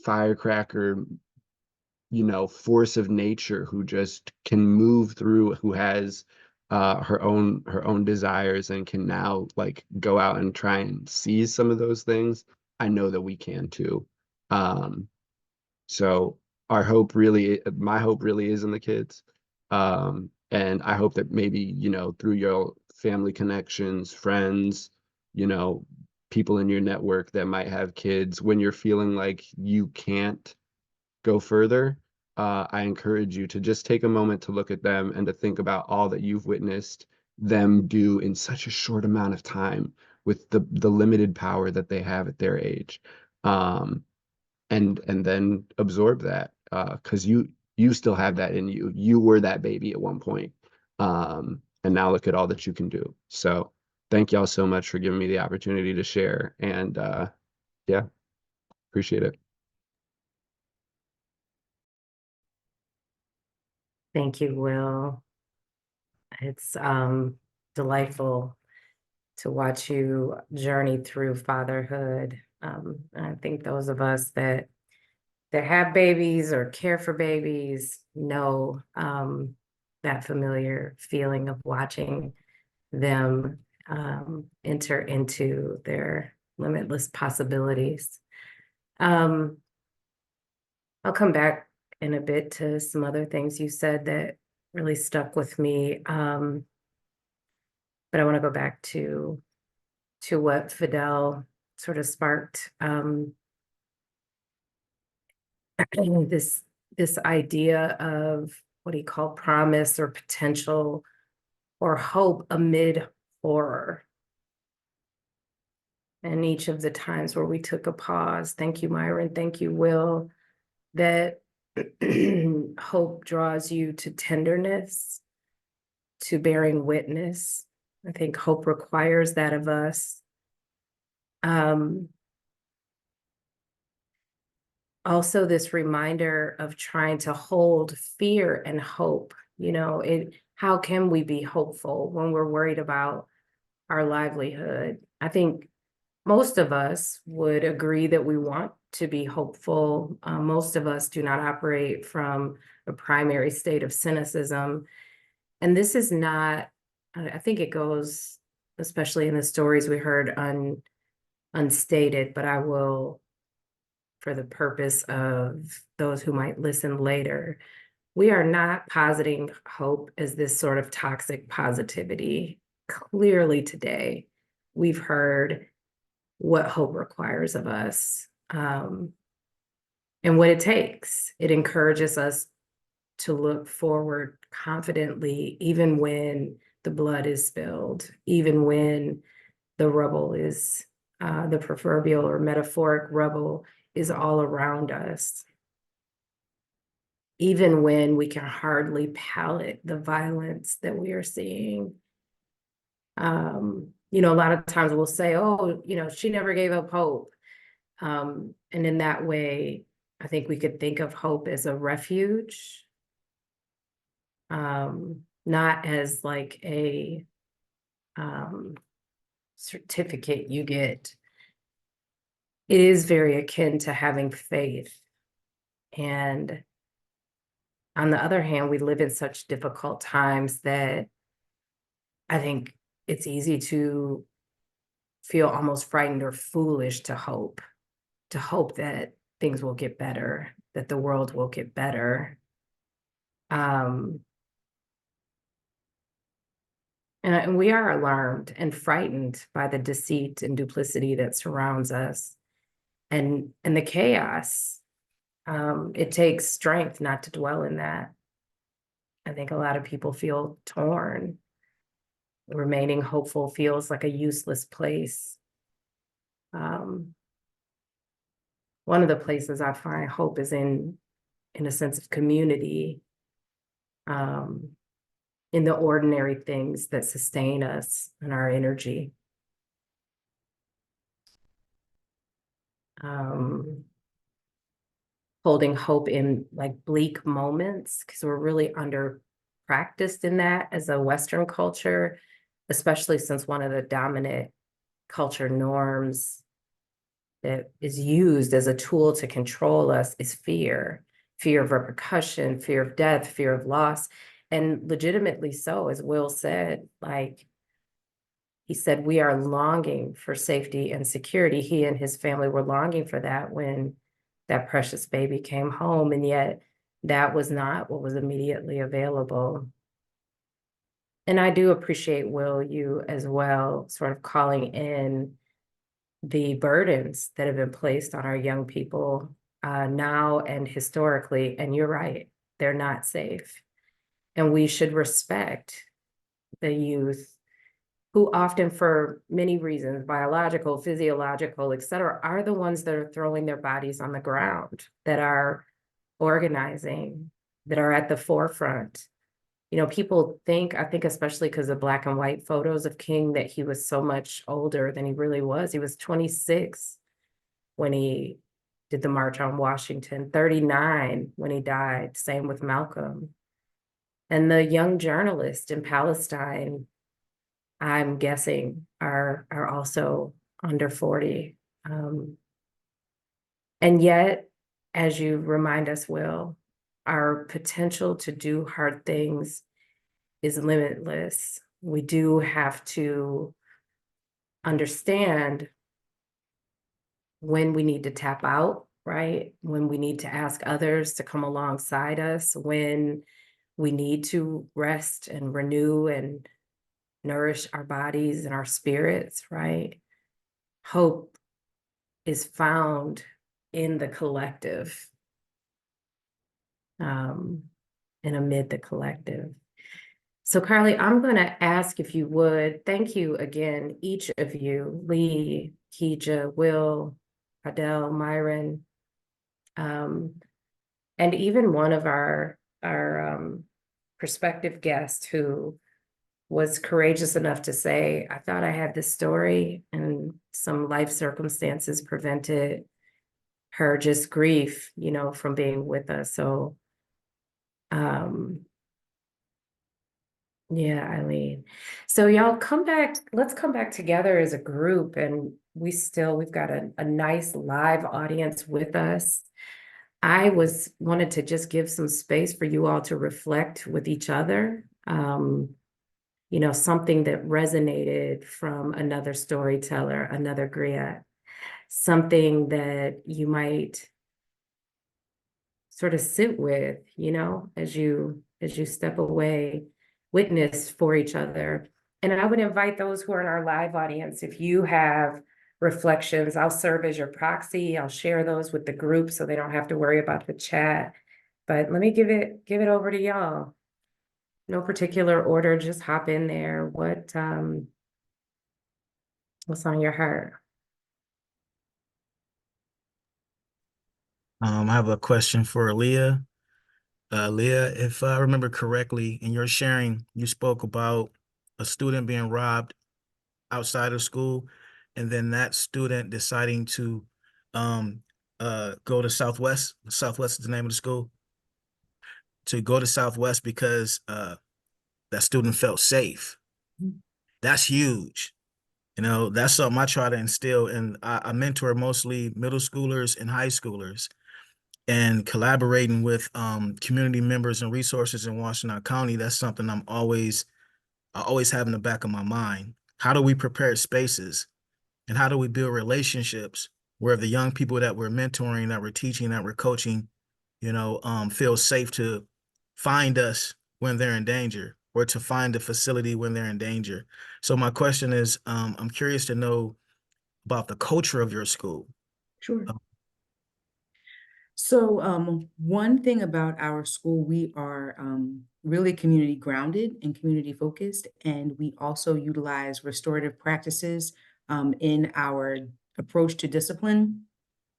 firecracker, force of nature who just can move through, who has her own desires and can now like go out and try and seize some of those things. I know that we can too. So my hope really is in the kids. And I hope that maybe, through your family connections, friends, you know, people in your network that might have kids, when you're feeling like you can't go further, I encourage you to just take a moment to look at them and to think about all that you've witnessed them do in such a short amount of time with the limited power that they have at their age. And then absorb that, because you still have that in you. You were that baby at one point. And now look at all that you can do. So thank y'all so much for giving me the opportunity to share. And yeah, appreciate it. Thank you, Will. It's delightful to watch you journey through fatherhood. I think those of us that have babies or care for babies know that familiar feeling of watching them enter into their limitless possibilities. I'll come back in a bit to some other things you said that really stuck with me. But I want to go back to what Fadel sort of sparked, this idea of what he called promise or potential or hope amid horror. And each of the times where we took a pause, thank you, Myron, thank you, Will, that hope draws you to tenderness, to bearing witness. I think hope requires that of us. Also, this reminder of trying to hold fear and hope. You know, how can we be hopeful when we're worried about our livelihood? I think most of us would agree that we want to be hopeful. Most of us do not operate from a primary state of cynicism. And this is not, I think it goes, especially in the stories we heard, unstated, but I will, for the purpose of those who might listen later, we are not positing hope as this sort of toxic positivity. Clearly today, we've heard what hope requires of us, and what it takes. It encourages us to look forward confidently, even when the blood is spilled, even when the rubble is, the proverbial or metaphoric rubble is all around us. Even when we can hardly palate the violence that we are seeing. You know, a lot of times we'll say, oh, you know, she never gave up hope. And in that way, I think we could think of hope as a refuge, not as like a certificate you get. It is very akin to having faith. And on the other hand, we live in such difficult times that I think it's easy to feel almost frightened or foolish to hope that things will get better, that the world will get better. And we are alarmed and frightened by the deceit and duplicity that surrounds us and the chaos. It takes strength not to dwell in that. I think a lot of people feel torn. Remaining hopeful feels like a useless place. One of the places I find hope is in a sense of community, in the ordinary things that sustain us and our energy. Holding hope in like bleak moments, because we're really under practiced in that as a Western culture, especially since one of the dominant culture norms that is used as a tool to control us is fear of repercussion, fear of death, fear of loss, and legitimately so, as Will said, like he said, we are longing for safety and security. He and his family were longing for that when that precious baby came home, and yet that was not what was immediately available. And I do appreciate, Will, you as well, sort of calling in the burdens that have been placed on our young people now and historically. And you're right, they're not safe. And we should respect the youth who often, for many reasons, biological, physiological, et cetera, are the ones that are throwing their bodies on the ground, that are organizing, that are at the forefront. You know, people think, I think especially because of black and white photos of King, that he was so much older than he really was. He was 26 when he did the March on Washington, 39 when he died, same with Malcolm. And the young journalists in Palestine, I'm guessing, are also under 40. And yet, as you remind us, Will, our potential to do hard things is limitless. We do have to understand when we need to tap out, right? When we need to ask others to come alongside us, when we need to rest and renew and nourish our bodies and our spirits, right? Hope is found in the collective, and amid the collective. So Carly, I'm going to ask if you would, thank you again, each of you, Leigh, Kija, Will, Fadel, Myron, and even one of our prospective guests who was courageous enough to say, I thought I had this story and some life circumstances prevented her just grief, you know, from being with us. So, yeah, Eileen. So y'all come back, let's come back together as a group, and we've got a nice live audience with us. I wanted to just give some space for you all to reflect with each other. You know, something that resonated from another storyteller, another griot, something that you might sort of sit with, you know, as you step away, witness for each other. And I would invite those who are in our live audience, if you have reflections, I'll serve as your proxy. I'll share those with the group so they don't have to worry about the chat. But let me give it over to y'all. No particular order, just hop in there. What's on your heart? I have a question for Leah. Leah, if I remember correctly, in your sharing, you spoke about a student being robbed outside of school, and then that student deciding to go to Southwest. Southwest is the name of the school. To go to Southwest because that student felt safe. That's huge. You know, that's something I try to instill, and I mentor mostly middle schoolers and high schoolers, and collaborating with community members and resources in Washington County. That's something I always have in the back of my mind. How do we prepare spaces, and how do we build relationships where the young people that we're mentoring, that we're teaching, that we're coaching, you know, feel safe to find us when they're in danger, or to find the facility when they're in danger. So my question is, I'm curious to know about the culture of your school. Sure. So one thing about our school, we are really community grounded and community focused, and we also utilize restorative practices in our approach to discipline.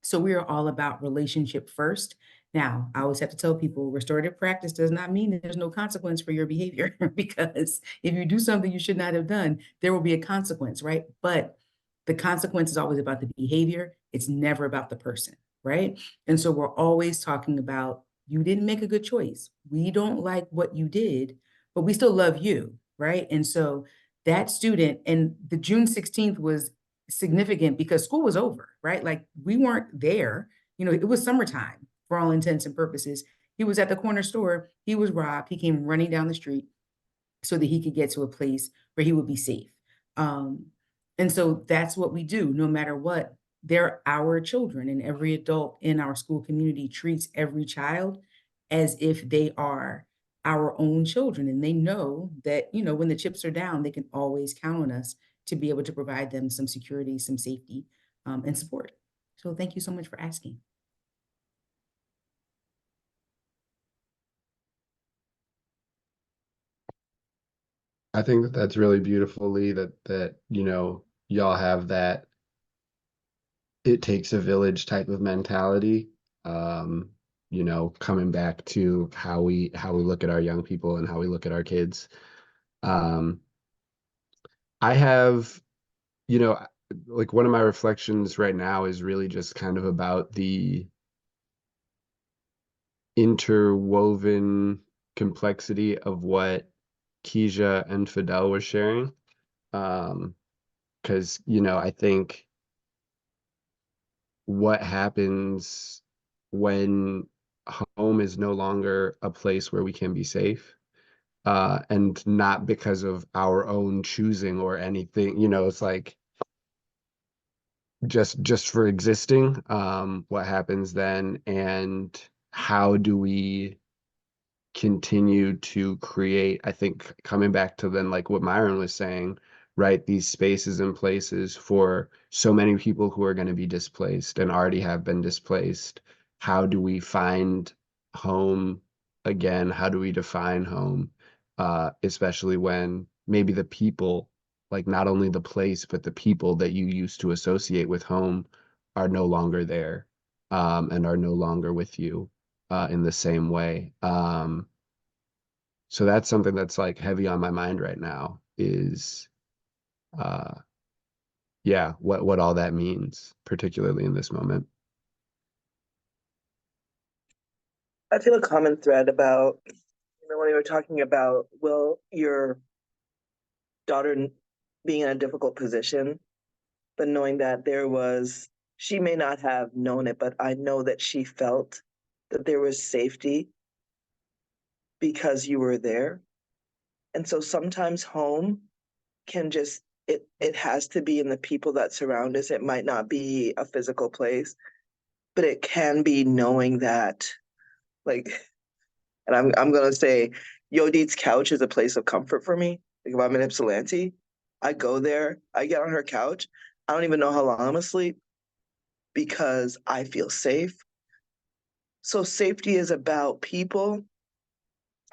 So we are all about relationship first. Now, I always have to tell people restorative practice does not mean that there's no consequence for your behavior, because if you do something you should not have done, there will be a consequence, right? But the consequence is always about the behavior. It's never about the person, right? And so we're always talking about, you didn't make a good choice. We don't like what you did, but we still love you, right? And so that student, and the June 16th was significant because school was over, right? Like we weren't there. You know, it was summertime for all intents and purposes. He was at the corner store. He was robbed. He came running down the street so that he could get to a place where he would be safe. And so that's what we do, no matter what. They're our children, and every adult in our school community treats every child as if they are our own children. And they know that, you know, when the chips are down, they can always count on us to be able to provide them some security, some safety. and support. So thank you so much for asking. I think that that's really beautiful, Leigh, that y'all have that it takes a village type of mentality. Um, coming back to how we look at our young people and how we look at our kids. Um, I have, you know, like one of my reflections right now is really just kind of about the interwoven complexity of what Kija and Fadel were sharing. Because, I think what happens when home is no longer a place where we can be safe, and not because of our own choosing or anything, it's like just for existing, what happens then, and how do we continue to create, I think coming back to then like what Myron was saying, right? These spaces and places for so many people who are going to be displaced and already have been displaced. How do we find home again? How do we define home? Especially when maybe the people, like not only the place, but the people that you used to associate with home are no longer there, and are no longer with you in the same way. So that's something that's like heavy on my mind right now is, uh, yeah, what all that means, particularly in this moment. I feel a common thread about, when you were talking about, well, your daughter being in a difficult position, but knowing that she may not have known it, but I know that she felt that there was safety because you were there. And so sometimes home can it has to be in the people that surround us. It might not be a physical place, but it can be knowing that, like, and I'm gonna say Yodit's couch is a place of comfort for me. Like if I'm in Ypsilanti, I go there, I get on her couch. I don't even know how long I'm asleep because I feel safe. So safety is about people.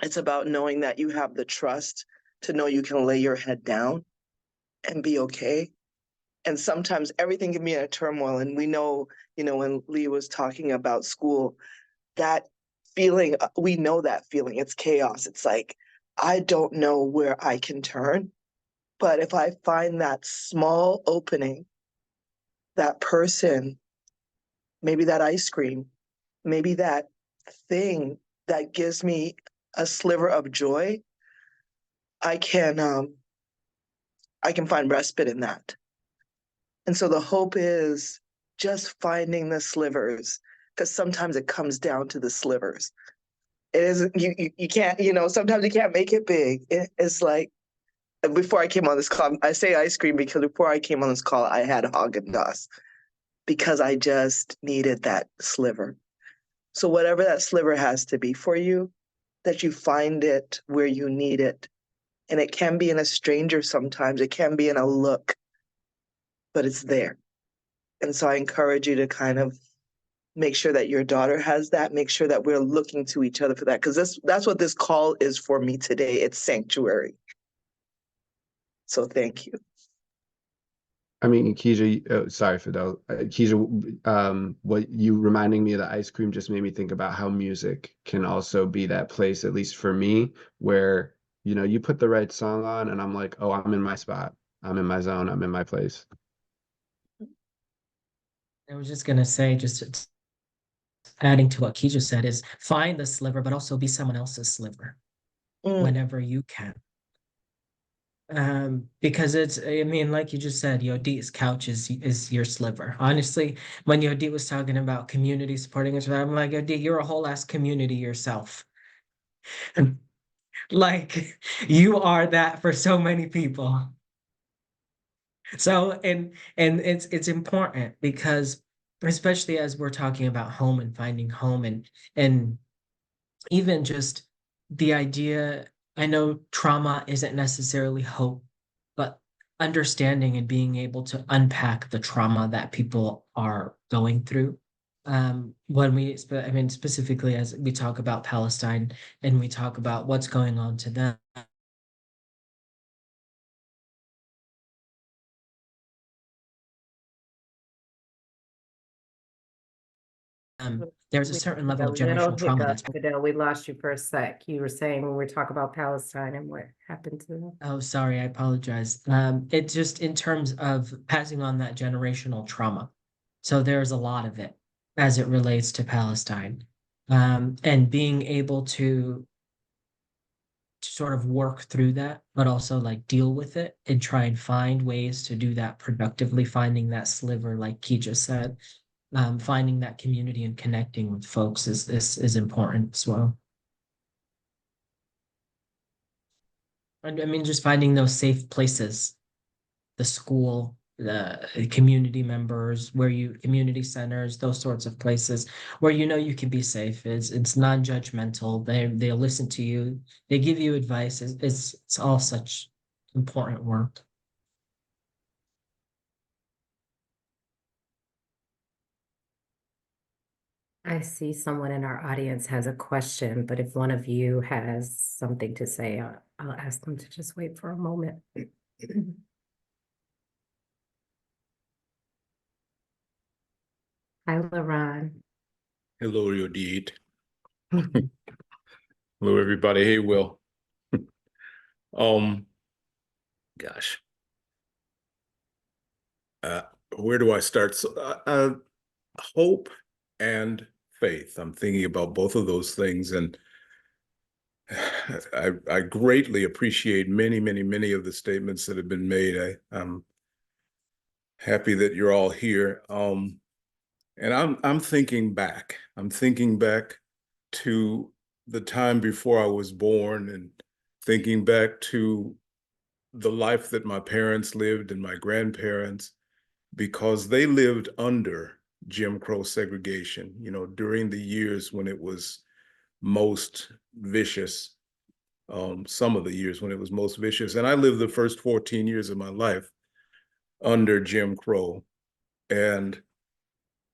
It's about knowing that you have the trust to know you can lay your head down and be okay. And sometimes everything can be in a turmoil. And we know, when Leigh was talking about school, that feeling, we know that feeling. It's chaos. It's like, I don't know where I can turn. But if I find that small opening, that person, maybe that ice cream, maybe that thing that gives me a sliver of joy, I can find respite in that. And so the hope is just finding the slivers, because sometimes it comes down to the slivers. It isn't, you can't, sometimes you can't make it big. It's like, before I came on this call, I say ice cream because before I came on this call, I had Haagen-Dazs because I just needed that sliver. So whatever that sliver has to be for you, that you find it where you need it. And it can be in a stranger sometimes, it can be in a look, but it's there. And so I encourage you to kind of make sure that your daughter has that, make sure that we're looking to each other for that, because that's what this call is for me today. It's sanctuary. So thank you. I mean, Kija, sorry, Fidel. Kija, what you reminding me of the ice cream just made me think about how music can also be that place, at least for me, where, you put the right song on and I'm like, oh, I'm in my spot. I'm in my zone. I'm in my place. I was just gonna say, just adding to what Kija said, is find the sliver, but also be someone else's sliver whenever you can. Because I mean, like you just said, Yodit's couch is your sliver. Honestly, when Yodit was talking about community supporting each other, I'm like, Yodit, you're a whole ass community yourself. Like you are that for so many people. So and it's important because especially as we're talking about home and finding home and even just the idea, I know trauma isn't necessarily hope, but understanding and being able to unpack the trauma that people are going through. When I mean, specifically as we talk about Palestine and we talk about what's going on to them. There's a We certain had level a of little generational trauma hiccup, that's. Fidel, we lost you for a sec. You were saying when we talk about Palestine and what happened to them. Oh, sorry, I apologize. It just in terms of passing on that generational trauma. So there's a lot of it as it relates to Palestine. And being able to sort of work through that, but also like deal with it and try and find ways to do that productively, finding that sliver, like Kija said, finding that community and connecting with folks is important as well. And I mean, just finding those safe places, the school, the community members, community centers, those sorts of places where you know you can be safe. It's non-judgmental. They'll listen to you. They give you advice. It's all such important work. I see someone in our audience has a question, but if one of you has something to say, I'll ask them to just wait for a moment. Hi, LaRon. Hello, Yodit. Hello, everybody. Hey, Will. Gosh. Where do I start? So, hope and faith. I'm thinking about both of those things, and I greatly appreciate many of the statements that have been made. I'm happy that you're all here. And I'm thinking back. I'm thinking back to the time before I was born, and thinking back to the life that my parents lived and my grandparents, because they lived under Jim Crow segregation, you know, during the years when it was most vicious, some of the years when it was most vicious. And I lived the first 14 years of my life under Jim Crow. And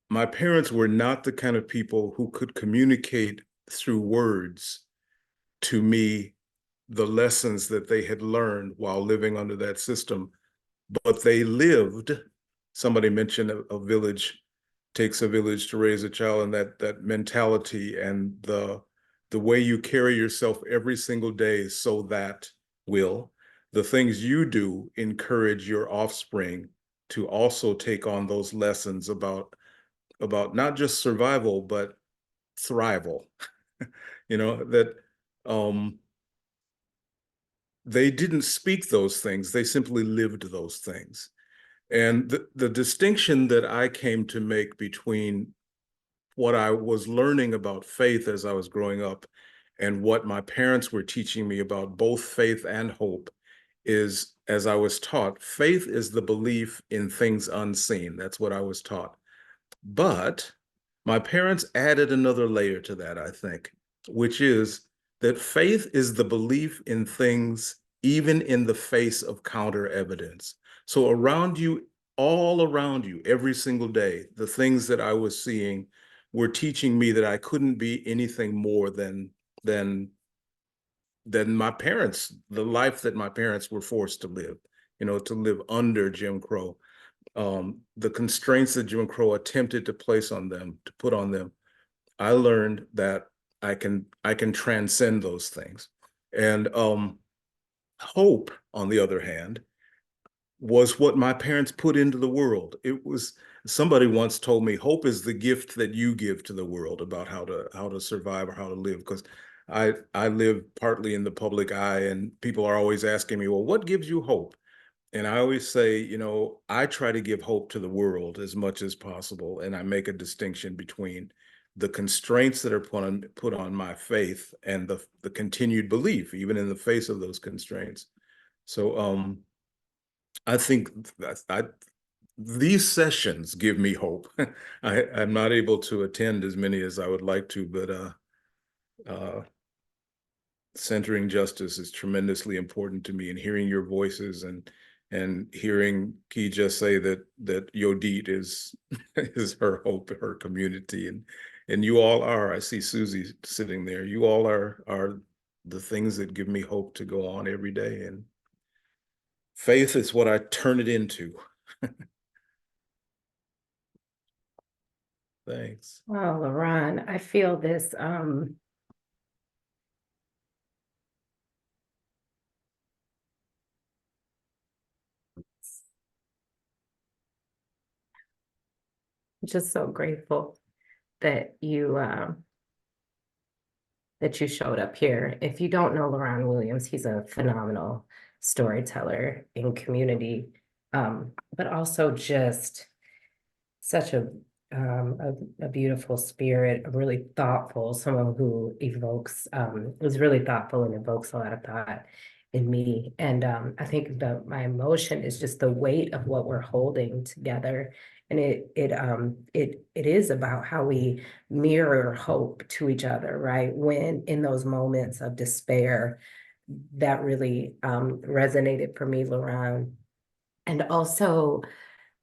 my parents were not the kind of people who could communicate through words to me the lessons that they had learned while living under that system, but they lived. Somebody mentioned a village takes a village to raise a child, and that mentality and the way you carry yourself every single day, so that the things you do encourage your offspring to also take on those lessons about not just survival, but thrival. You know, that they didn't speak those things, they simply lived those things. And the distinction that I came to make between what I was learning about faith as I was growing up and what my parents were teaching me about both faith and hope is, as I was taught, faith is the belief in things unseen. That's what I was taught. But my parents added another layer to that, I think, which is that faith is the belief in things even in the face of counter evidence. So around you, all around you, every single day, the things that I was seeing were teaching me that I couldn't be anything more than my parents, the life that my parents were forced to live, you know, to live under Jim Crow. The constraints that Jim Crow attempted to place on them, to put on them, I learned that I can transcend those things. And hope, on the other hand, was what my parents put into the world. It was, somebody once told me, hope is the gift that you give to the world about how to survive or how to live. Because I live partly in the public eye, and people are always asking me, well, what gives you hope? And I always say, you know, I try to give hope to the world as much as possible. And I make a distinction between the constraints that are put on my faith and the continued belief, even in the face of those constraints. So I think these sessions give me hope. I'm not able to attend as many as I would like to, but centering justice is tremendously important to me, and hearing your voices and and hearing Kija say that Yodit is is her hope, her community, and you all are. I see Susie sitting there. You all are the things that give me hope to go on every day, and faith is what I turn it into. Thanks. Well, LaRon, I feel this, just so grateful that you showed up here. If you don't know LaRon Williams, he's a phenomenal storyteller in community, but also just such a beautiful spirit, a really thoughtful, someone who evokes, is really thoughtful and evokes a lot of thought in me. And I think my emotion is just the weight of what we're holding together. And it is about how we mirror hope to each other, right? When in those moments of despair, that really resonated for me, LaRon. And also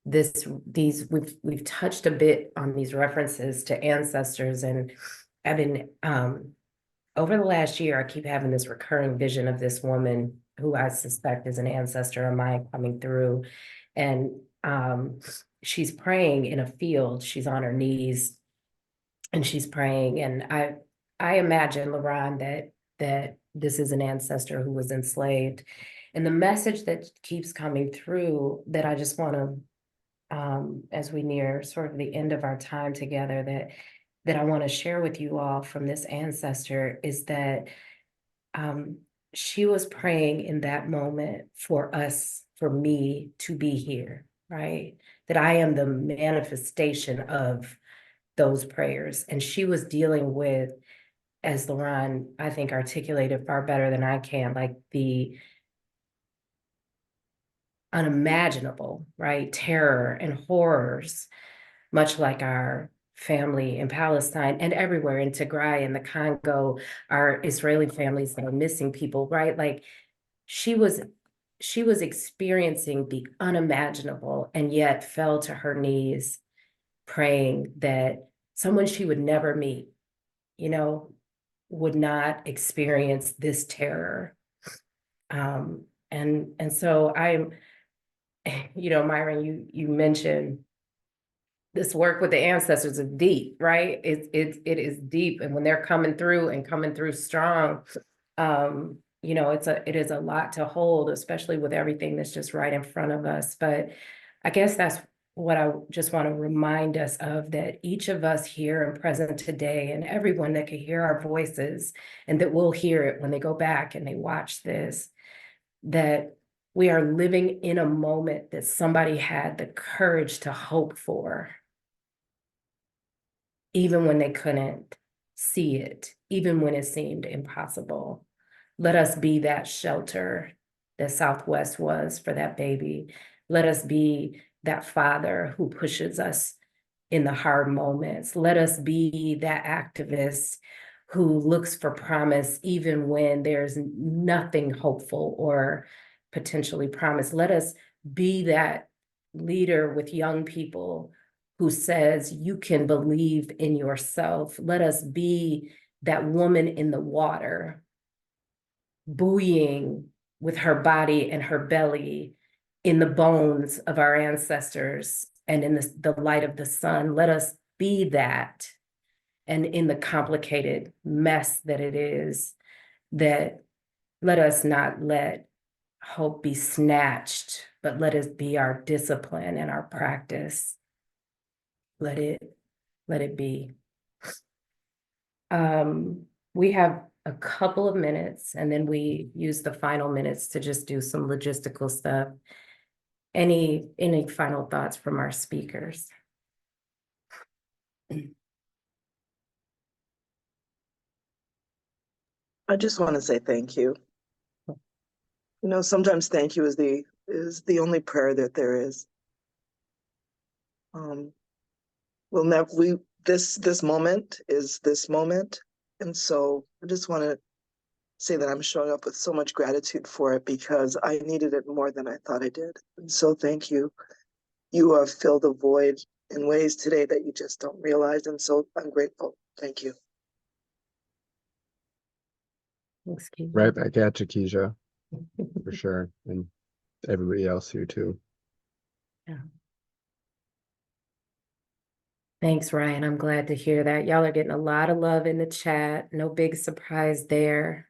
we've touched a bit on these references to ancestors, and I've been over the last year, I keep having this recurring vision of this woman who I suspect is an ancestor of mine coming through. And she's praying in a field, she's on her knees and she's praying. And I imagine, LaRon, that this is an ancestor who was enslaved. And the message that keeps coming through that I just want to as we near sort of the end of our time together, that I want to share with you all from this ancestor is that she was praying in that moment for us, for me to be here, right? That I am the manifestation of those prayers. And she was dealing with, as LaRon, I think, articulated far better than I can, like the unimaginable, right? Terror and horrors, much like our family in Palestine and everywhere in Tigray and the Congo, our Israeli families that are missing people, right? Like she was experiencing the unimaginable and yet fell to her knees praying that someone she would never meet, would not experience this terror. And so I'm, Myron, you mentioned this work with the ancestors is deep, right? It is deep. And when they're coming through and coming through strong, it is a lot to hold, especially with everything that's just right in front of us. But I guess that's what I just want to remind us of, that each of us here and present today, and everyone that can hear our voices and that will hear it when they go back and they watch this, that we are living in a moment that somebody had the courage to hope for, even when they couldn't see it, even when it seemed impossible. Let us be that shelter that Southwest was for that baby. Let us be that father who pushes us in the hard moments. Let us be that activist who looks for promise even when there's nothing hopeful or potentially promised. Let us be that leader with young people who says you can believe in yourself. Let us be that woman in the water, buoying with her body and her belly in the bones of our ancestors and in the light of the sun. Let us be that. And in the complicated mess that it is, that let us not let hope be snatched, but let it be our discipline and our practice. Let it be. We have a couple of minutes and then we use the final minutes to just do some logistical stuff. Any final thoughts from our speakers? I just want to say thank you. Sometimes thank you is the only prayer that there is. This moment is this moment. And so I just want to say that I'm showing up with so much gratitude for it because I needed it more than I thought I did. And so thank you. You have filled a void in ways today that you just don't realize. And so I'm grateful. Thank you. Thanks, Kija. Right back at you, Kija, for sure. And everybody else here too. Thanks, Ryan. I'm glad to hear that. Y'all are getting a lot of love in the chat. No big surprise there.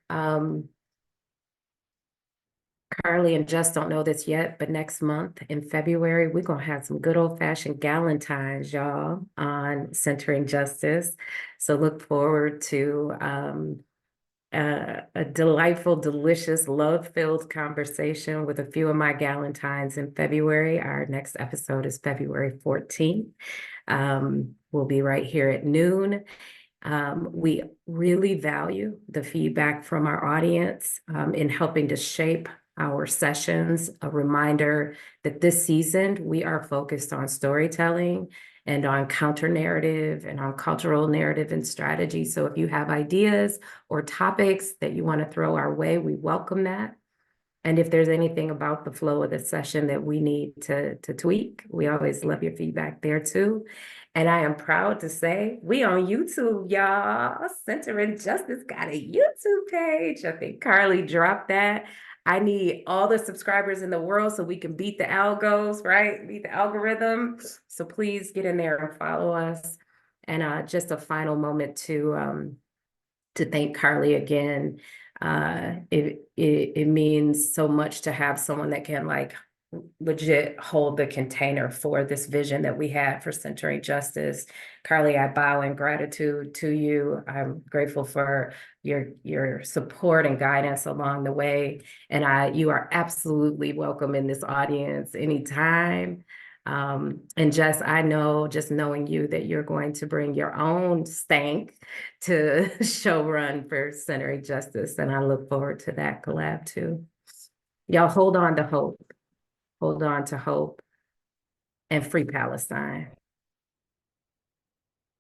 Carly and Just don't know this yet, but next month in February, we're going to have some good old-fashioned galentines, y'all, on Centering Justice. So look forward to a delightful, delicious, love-filled conversation with a few of my galentines in February. Our next episode is February 14th. We'll be right here at noon. We really value the feedback from our audience in helping to shape our sessions. A reminder that this season we are focused on storytelling and on counter narrative and on cultural narrative and strategy. So if you have ideas or topics that you want to throw our way, we welcome that. And if there's anything about the flow of the session that we need to tweak, we always love your feedback there too. And I am proud to say we on YouTube, y'all. Centering Justice got a YouTube page. I think Carly dropped that. I need all the subscribers in the world so we can beat the algos, right? Beat the algorithm. So please get in there and follow us. And just a final moment to thank Carly again. It means so much to have someone that can like legit hold the container for this vision that we had for Centering Justice. Carly, I bow in gratitude to you. I'm grateful for your support and guidance along the way. And you are absolutely welcome in this audience anytime. And Jess, I know just knowing you that you're going to bring your own stank to show run for Centering Justice. And I look forward to that collab too. Y'all hold on to hope. Hold on to hope and free Palestine.